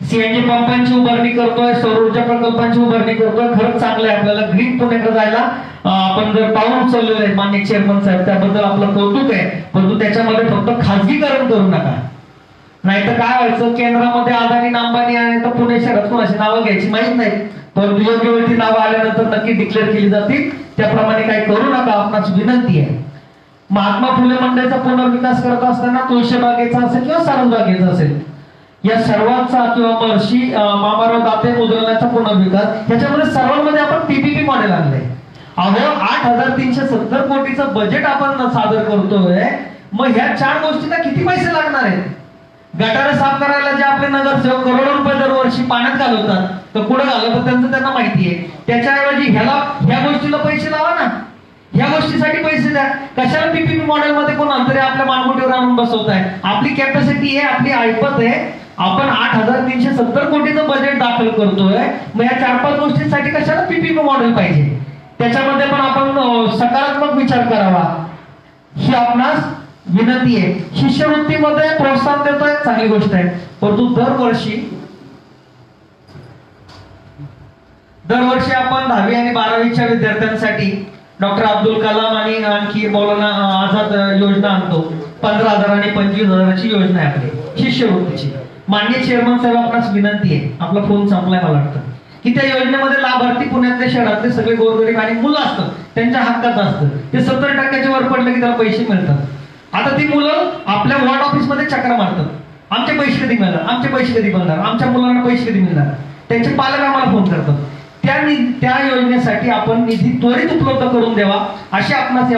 सीएनजी पंपांची उभारणी करतोय, सौर ऊर्जा प्रकल्पांची उभारणी करतोय, खरंच चांगलं आहे. आपल्याला ग्रीन पुण्याकडे जायला आपण जर पाऊल उचललेलं आहे माननीय चेअरमन साहेब, त्याबद्दल आपलं कौतुक आहे. परंतु त्याच्यामध्ये फक्त खाजगीकरण करू नका, नाहीतर काय व्हायचं, केंद्रामध्ये अदानी अंबानी आहे तर पुणे शहरात कोणाची नावं घ्यायची माहित नाही, परंतु योग्य वेळी ती नावं आल्यानंतर नक्की डिक्लेअर केली जातील. त्याप्रमाणे काही करू नका, आपणास विनंती आहे. महात्मा फुले मंडईचा पुनर्विकास करत असताना तुळशीबागेचा असेल किंवा सारसबागेचा असेल, या सर्वांचा किंवा महर्षी मामाराव दाते मुद्रणाचा पुनर्विकास, याच्यामध्ये सर्वांमध्ये आपण पीपीपी मॉडेल आणलंय. अहो 8,370 कोटीचं बजेट आपण सादर करतोय. मग ह्या 4 गोष्टींना किती पैसे लागणार आहेत? गटार साफ करायला जे आपले नगरसेवक करोडो रुपये दरवर्षी पाण्यात घालवतात, तर कुठे घालवतात त्यांचं त्यांना माहिती आहे. त्याच्याऐवजी ह्या गोष्टीला पैसे लावा ना, ह्या गोष्टीसाठी पैसे द्या. कशाला पीपीपी मॉडेल मध्ये कोण अंतरे आपल्या मानगुटीवर आणून बसवताय? आपली कॅपॅसिटी आहे, आपली ऐपत आहे. आपण 8,370 कोटीचं बजेट दाखल करतोय. मग या 4-5 गोष्टींसाठी कशाला पीपीपी मॉडेल पाहिजे? त्याच्यामध्ये पण आपण सकारात्मक विचार करावा, ही आपणास विनंती आहे. शिष्यवृत्तीमध्ये प्रोत्साहन देतोय, चांगली गोष्ट आहे, परंतु दरवर्षी आपण 10वी आणि 12वीच्या विद्यार्थ्यांसाठी डॉक्टर अब्दुल कलाम आणि आणखी मौलाना आझाद योजना आणतो. 15,000 आणि 25,000ची योजना आहे आपली शिष्यवृत्तीची. माननीय चेअरमन साहेब आपणास विनंती आहे, आपला फोन संपलाय मला वाटतं, की त्या योजनेमध्ये लाभार्थी पुण्यातले शहरातले सगळे गोरगरीब आणि मुलं असतात, त्यांच्या हक्काचं असतं. ते 70% वर पडले की त्याला पैसे मिळतात. आता ती मुलं आपल्या वॉर्ड ऑफिस मध्ये चक्र मारतात, आमचे पैसे कधी मिळणार, आमचे पैसे कधी मिळणार, आमच्या मुलांना पैसे कधी मिळणार. त्यांचे पालक आम्हाला फोन करतात. त्या योजनेसाठी आपण निधी त्वरित उपलब्ध करून द्यावा, अशी आपणास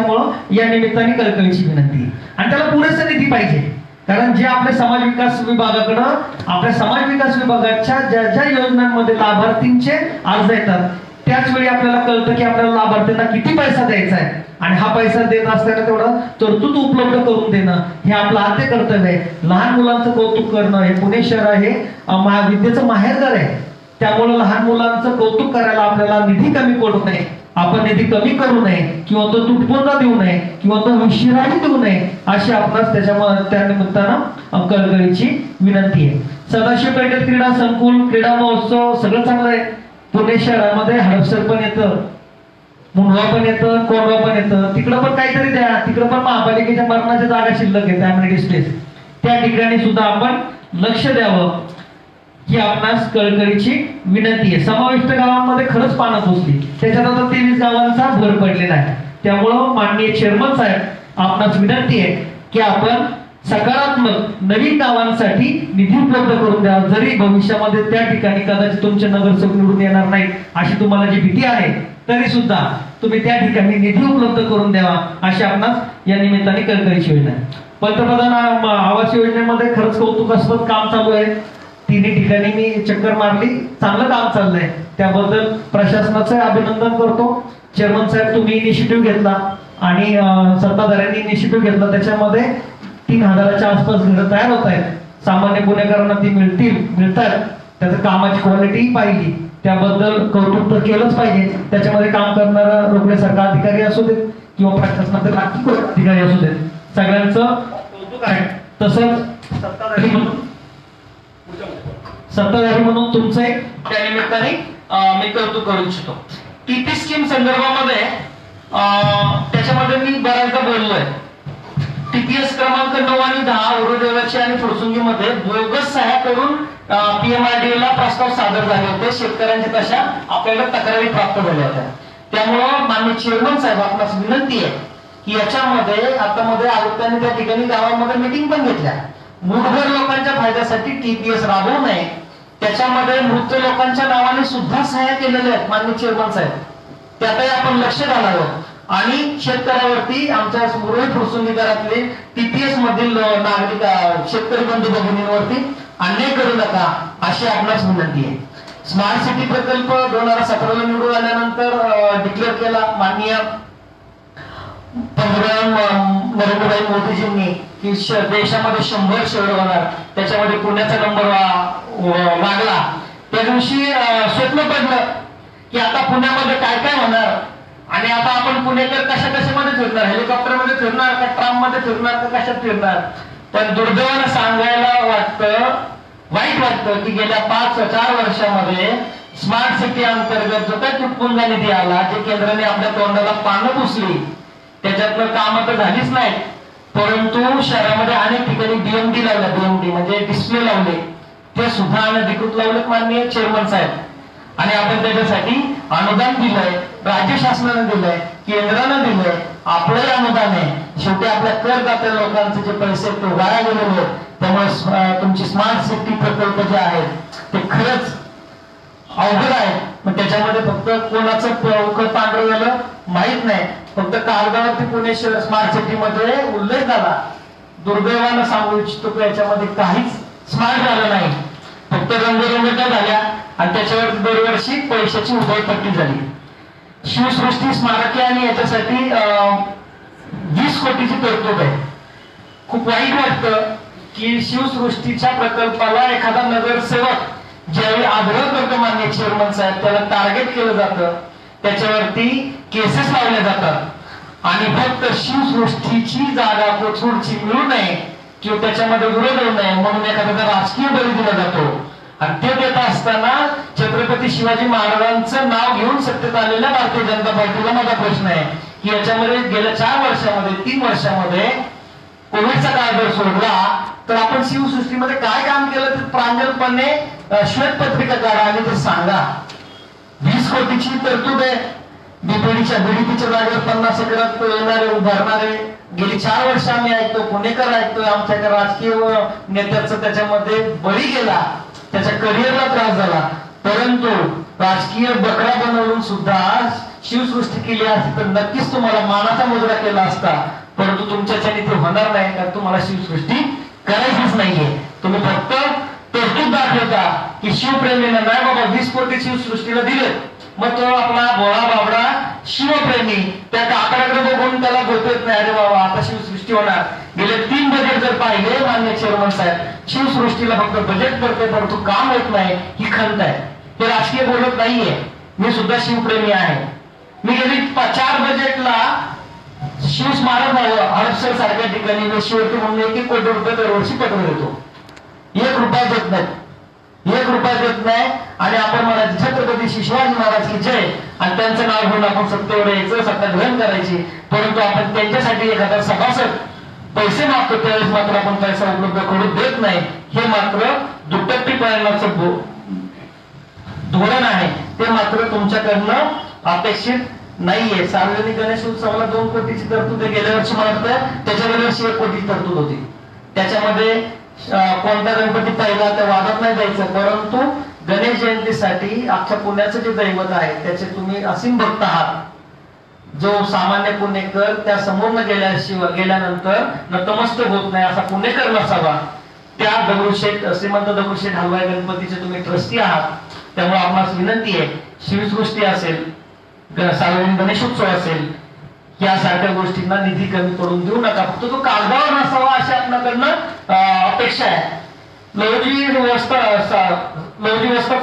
या निमित्ताने कळकळीची विनंती. आणि त्याला पुरेसा निधी पाहिजे, कारण जे आपल्या समाज विकास विभागाकडं, आपल्या समाज विकास विभागाच्या ज्या ज्या योजनांमध्ये लाभार्थींचे अर्ज येतात, त्याच वेळी आपल्याला कळतं की आपल्याला लाभार्थींना किती पैसा द्यायचा आहे, आणि हा पैसा देत असताना तेवढं तरतूद उपलब्ध करून देणं हे आपलं आद्य कर्तव्य आहे. लहान मुलांचं कौतुक करणं, हे पुणे शहर आहे विद्येचं माहेरघर आहे, त्यामुळे लहान मुलांचं कौतुक करायला आपल्याला निधी कमी पडू नये, आपण निधी कमी करू नये, किंवा तो तुटपुंजा देऊ नये, किंवा तो उशिराही देऊ नये, अशी आपणास त्या निमित्तानं कळकळीची विनंती आहे. सदाशिव पेठेत क्रीडा संकुल, क्रीडा महोत्सव सगळं चांगलं आहे. पुणे शहरामध्ये हडपसर पण येतं, मुंढवा पण येतं, कोंढवा पण येतं. तिकडं पण काहीतरी द्या, तिकडं पण महापालिकेच्या मरणाच्या जागा शिल्लक आहेत, अम्युनिटी स्पेस, त्या ठिकाणी सुद्धा आपण लक्ष द्यावं, ही आपणास कळकळीची विनंती आहे. समाविष्ट गावांमध्ये खरंच पानं पोचली. त्याच्यात आता 23 गावांचा भर पडलेला आहे. त्यामुळं माननीय चेअरमन साहेब आपणास विनंती आहे की आपण सकारात्मक नवीन गावांसाठी निधी उपलब्ध करून द्यावा. जरी भविष्यामध्ये त्या ठिकाणी कदाचित तुमचे नगरसेवक निवडून येणार नाहीत अशी तुम्हाला जी भीती आहे, तरी सुद्धा तुम्ही त्या ठिकाणी निधी उपलब्ध करून द्यावा अशी आपणास या निमित्ताने कळकळीची योजना आहे. पंतप्रधान आवास योजनेमध्ये खरंच कौतुकास्पद काम चालू आहे. तिन्ही ठिकाणी मी चक्कर मारली, चांगलं काम चाललंय. त्याबद्दल प्रशासनाचं अभिनंदन करतो. चेअरमन साहेब तुम्ही इनिशिएटिव्ह घेतला आणि सत्ताधाऱ्यांनी इनिशिएटिव्ह घेतला. त्याच्यामध्ये 3000च्या आसपास घरं तयार होत आहेत. सामान्य पुणेकरांना ती मिळतात. त्याचं कामाची क्वालिटी पाहिली, त्याबद्दल कौतुक तर केलंच पाहिजे. त्याच्यामध्ये काम करणारा रोखण्यासारखा अधिकारी असू देत किंवा प्रशासनाचे बाकी अधिकारी असू देत, सगळ्यांचं कौतुक आहे. तसंच सत्ताधारी म्हणून तुमचे त्या निमित्ताने मी कौतुक करू इच्छितो. टीपी स्कीम संदर्भामध्ये त्याच्यामध्ये मी बऱ्याचदा बोललोय. टीपीएस क्रमांक 9 आणि 10 उरुदेवाची आणि फुरसुंगीमध्ये बोगस सह्या करून पीएमआरडीए ला प्रस्ताव सादर झाले होते. शेतकऱ्यांच्या तशा आपल्याला तक्रारी प्राप्त झाल्या होत्या. त्यामुळं माननीय चेअरमन साहेब आपणास विनंती आहे की याच्यामध्ये आतामध्ये आयुक्तांनी त्या ठिकाणी गावामध्ये मीटिंग पण घेतल्या. मूठभर लोकांच्या फायद्यासाठी टीपीएस राबवू नये, त्याच्यामध्ये मृत लोकांच्या नावाने सुद्धा सह्या केलेल्या आहेत माननीय चेअरमन साहेब. त्यातही आपण लक्ष घालावं आणि शेतकऱ्यावरती आमच्या मुरळी फुरसुंगीकरातले टीपीएस मधील नागरिक शेतकरी बंधू भगिनींवरती अन्याय करू नका अशी आपणास विनंती आहे. स्मार्ट सिटी प्रकल्प 2017ला निवडून आल्यानंतर डिक्लेअर केला माननीय पंतप्रधान नरेंद्रभाई मोदीजींनी की देशामध्ये 100 शहर होणार. त्याच्यामध्ये पुण्याचा नंबर लागला. त्या दिवशी स्वप्न पडलं की आता पुण्यामध्ये काय काय होणार आणि आता आपण पुणेकर कशामध्ये फिरणार, हेलिकॉप्टरमध्ये फिरणार का, ट्राम मध्ये फिरणार का, कशात फिरणार. पण दुर्दैवानं सांगायला वाईट वाटतं की गेल्या 5-4 वर्षामध्ये स्मार्ट सिटी अंतर्गत जो काही तुटपुंजा निधी आला, जे केंद्राने आपल्या तोंडाला पानं पुसली, त्याच्यातलं काम तर झालीच नाही. परंतु शहरामध्ये अनेक ठिकाणी बीएमडी लावल्या, बीएमडी म्हणजे डिस्प्ले लावले, ते सुद्धा अनधिकृत लावलेत माननीय चेअरमन साहेब. आणि आपण त्याच्यासाठी अनुदान दिलंय, राज्य शासनाने दिलंय, केंद्रानं दिलंय, आपलंही अनुदान आहे. शेवटी आपल्या करदात्या लोकांचे जे पैसे ते वाया गेलेले. त्यामुळे तुमची स्मार्ट सिटी प्रकल्प जे आहेत ते खरंच अवघड आहे. मग त्याच्यामध्ये फक्त कोणाचं पांढरं झालं माहित नाही, फक्त कागदावरती पुणे शहर स्मार्ट सिटी मध्ये उल्लेख झाला. दुर्दैवानं सांगू इच्छितो की याच्यामध्ये काहीच स्मार्ट झालं नाही, फक्त रंगरंगटा झाल्या आणि त्याच्यावर दरवर्षी पैशाची उधळपट्टी झाली. शिवसृष्टी स्मारके आणि याच्यासाठी 20 कोटीची तरतूद आहे. खूप वाईट वाटतं की शिवसृष्टीच्या प्रकल्पाला एखादा नगरसेवक ज्यावेळी आग्रह करतो माननीय चेअरमन साहेब, त्याला टार्गेट केलं जातं, त्याच्यावरती केसेस लावल्या जातात आणि फक्त शिवसृष्टीची जागा कोथरूडची मिळू नये किंवा त्याच्यामध्ये विरोध होऊ नये म्हणून एखाद्याचा राजकीय बळी दिला जातो. आणि ते देत असताना छत्रपती शिवाजी महाराजांचं नाव घेऊन सत्तेत आलेल्या भारतीय जनता पार्टीला माझा प्रश्न आहे की याच्यामध्ये गेल्या 4 वर्षामध्ये 3 वर्षामध्ये कोविडचा काळ जर सोडला तर आपण शिवसृष्टीमध्ये काय काम केलं ते प्रांजलपणे श्वेतपत्रिका काढा आणि ते सांगा. 20 कोटीची तरतूद आहे. बीडीपीच्या जागेवर 50 एकरात येणारे उभारणारे गेली 4 वर्ष आम्ही ऐकतो, पुणेकर ऐकतोय, आमच्या एका राजकीय नेत्याचं त्याच्यामध्ये बळी गेला, त्याच्या करिअरला त्रास झाला. परंतु राजकीय बकरा बनवून सुद्धा शिवसृष्टी केली असती तर नक्कीच तुम्हाला मानाचा मुजरा केला असता. परंतु तुमच्याच्याने ते होणार नाही, कारण तुम्हाला शिवसृष्टी करायचीच नाहीये. तुम्ही फक्त तरतूद दाखवता की शिवप्रेमींना नाही बाबा 20 कोटी शिवसृष्टीला दिले, मग तो आपला भोळा बाबडा शिवप्रेमी त्या आकड्याकडे बघून त्याला बोलत नाही अरे बाबा आता शिवसृष्टी होणार. गेले 3 बजेट जर पाहिले माननीय चेअरमन साहेब, शिवसृष्टीला फक्त बजेट करते परंतु काम होत नाही, ही खंत आहे. ते राजकीय बोलत नाहीये. मी सुद्धा शिवप्रेमी आहे. मी गेली 4 बजेटला शिवस्मारक हडपसर सारख्या ठिकाणी वेशीवरती म्हणून 1 कोटी रुपये दरवर्षी पत्र देतो. 1 रुपया देत नाही, 1 रुपया देत नाही. आणि आपण म्हणायचं छत्रपती शिवाजी महाराज की जय आणि त्यांचं नाव घेऊन आपण सत्तेवर यायचं, सत्ता ग्रहण करायची. परंतु आपण त्यांच्यासाठी एखादा सभासद पैसे मागतो त्यावेळेस मात्र आपण पैसा उपलब्ध करून देत नाही. हे मात्र दुटप्पीपणाचं धोरण आहे, ते मात्र तुमच्याकडनं अपेक्षित नाहीये. सार्वजनिक गणेश उत्सवाला 2 कोटीची तरतूद आहे. गेल्या वर्षी मला वाटतं त्याच्या वर्षी 1 कोटीची तरतूद होती. त्याच्यामध्ये कोणता गणपती पहिला त्या वादात नाही जायचं, परंतु गणेश जयंतीसाठी अख्ख्या पुण्याचं जे दैवत आहे त्याचे तुम्ही असीम भक्त आहात. जो सामान्य पुणेकर त्या समोर गेल्यानंतर नतमस्तक होत नाही असा पुणेकर नसावा. त्या दगडूशेठ श्रीमंत दगडूशेठ हलवाई गणपतीचे तुम्ही ट्रस्टी आहात. त्यामुळे आपणास विनंती आहे, शिवसृष्टी असेल, सार्वजनिक गणेशोत्सव असेल, यासारख्या गोष्टींना निधी कमी पडून देऊ नका. फक्त तो कागदावर नसावा अशी आपल्याकडनं अपेक्षा आहे. लवजी वस्ताद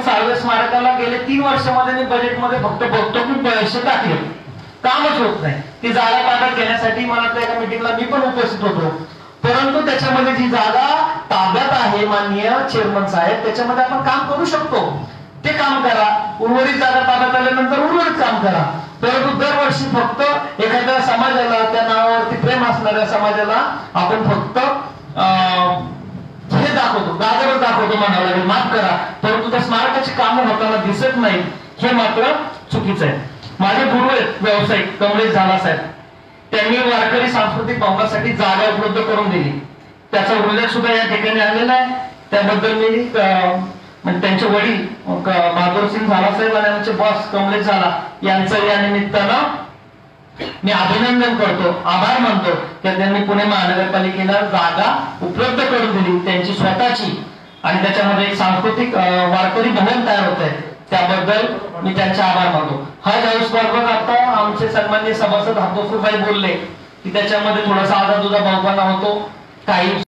सार्वजनिक स्मारकाला गेले 3 वर्षामध्ये मी बजेटमध्ये फक्त बघतो की पैसे टाकले, कामच होत नाही. ती जागा ताब्यात घेण्यासाठी मला एका मीटिंगला मी पण उपस्थित होतो, परंतु त्याच्यामध्ये जी जागा ताब्यात आहे माननीय चेअरमन साहेब, त्याच्यामध्ये आपण काम करू शकतो. ते काम करा. उर्वरित जागा ताब्यात आल्यानंतर उर्वरित काम करा. परंतु दरवर्षी फक्त एखाद्या समाजाला, त्या नावावरती प्रेम असणाऱ्या समाजाला आपण फक्त हे दाखवतो, गाजरच दाखवतो म्हणावं लागेल, माफ करा, परंतु त्या स्मारकाची कामं होताना दिसत नाही. हे मात्र चुकीचं आहे. माझे गुरु आहेत व्यावसायिक कमलेश झाला साहेब, त्यांनी वारकरी सांस्कृतिक भवनासाठी जागा उपलब्ध करून दिली. त्याचा उल्लेख सुद्धा या ठिकाणी आलेला आहे. त्याबद्दल मी त्यांचे वडील बहादूरसिंग झाला साहेब आणि आमचे बॉस कमलेश झाला यांचं या निमित्तानं मी अभिनंदन करतो, आभार मानतो की त्यांनी पुणे महानगरपालिकेला जागा उपलब्ध करून दिली त्यांची स्वतःची, आणि त्याच्यामध्ये एक सांस्कृतिक वारकरी भवन तयार होत आहे. त्याबद्दल मी त्यांचे आभार मानतो. हा ज्यावेळेस आता आमचे सन्माननीय सभासद हातोफूबाई बोलले की त्याच्यामध्ये थोडासा आधा तुझा भावपणा होतो, काही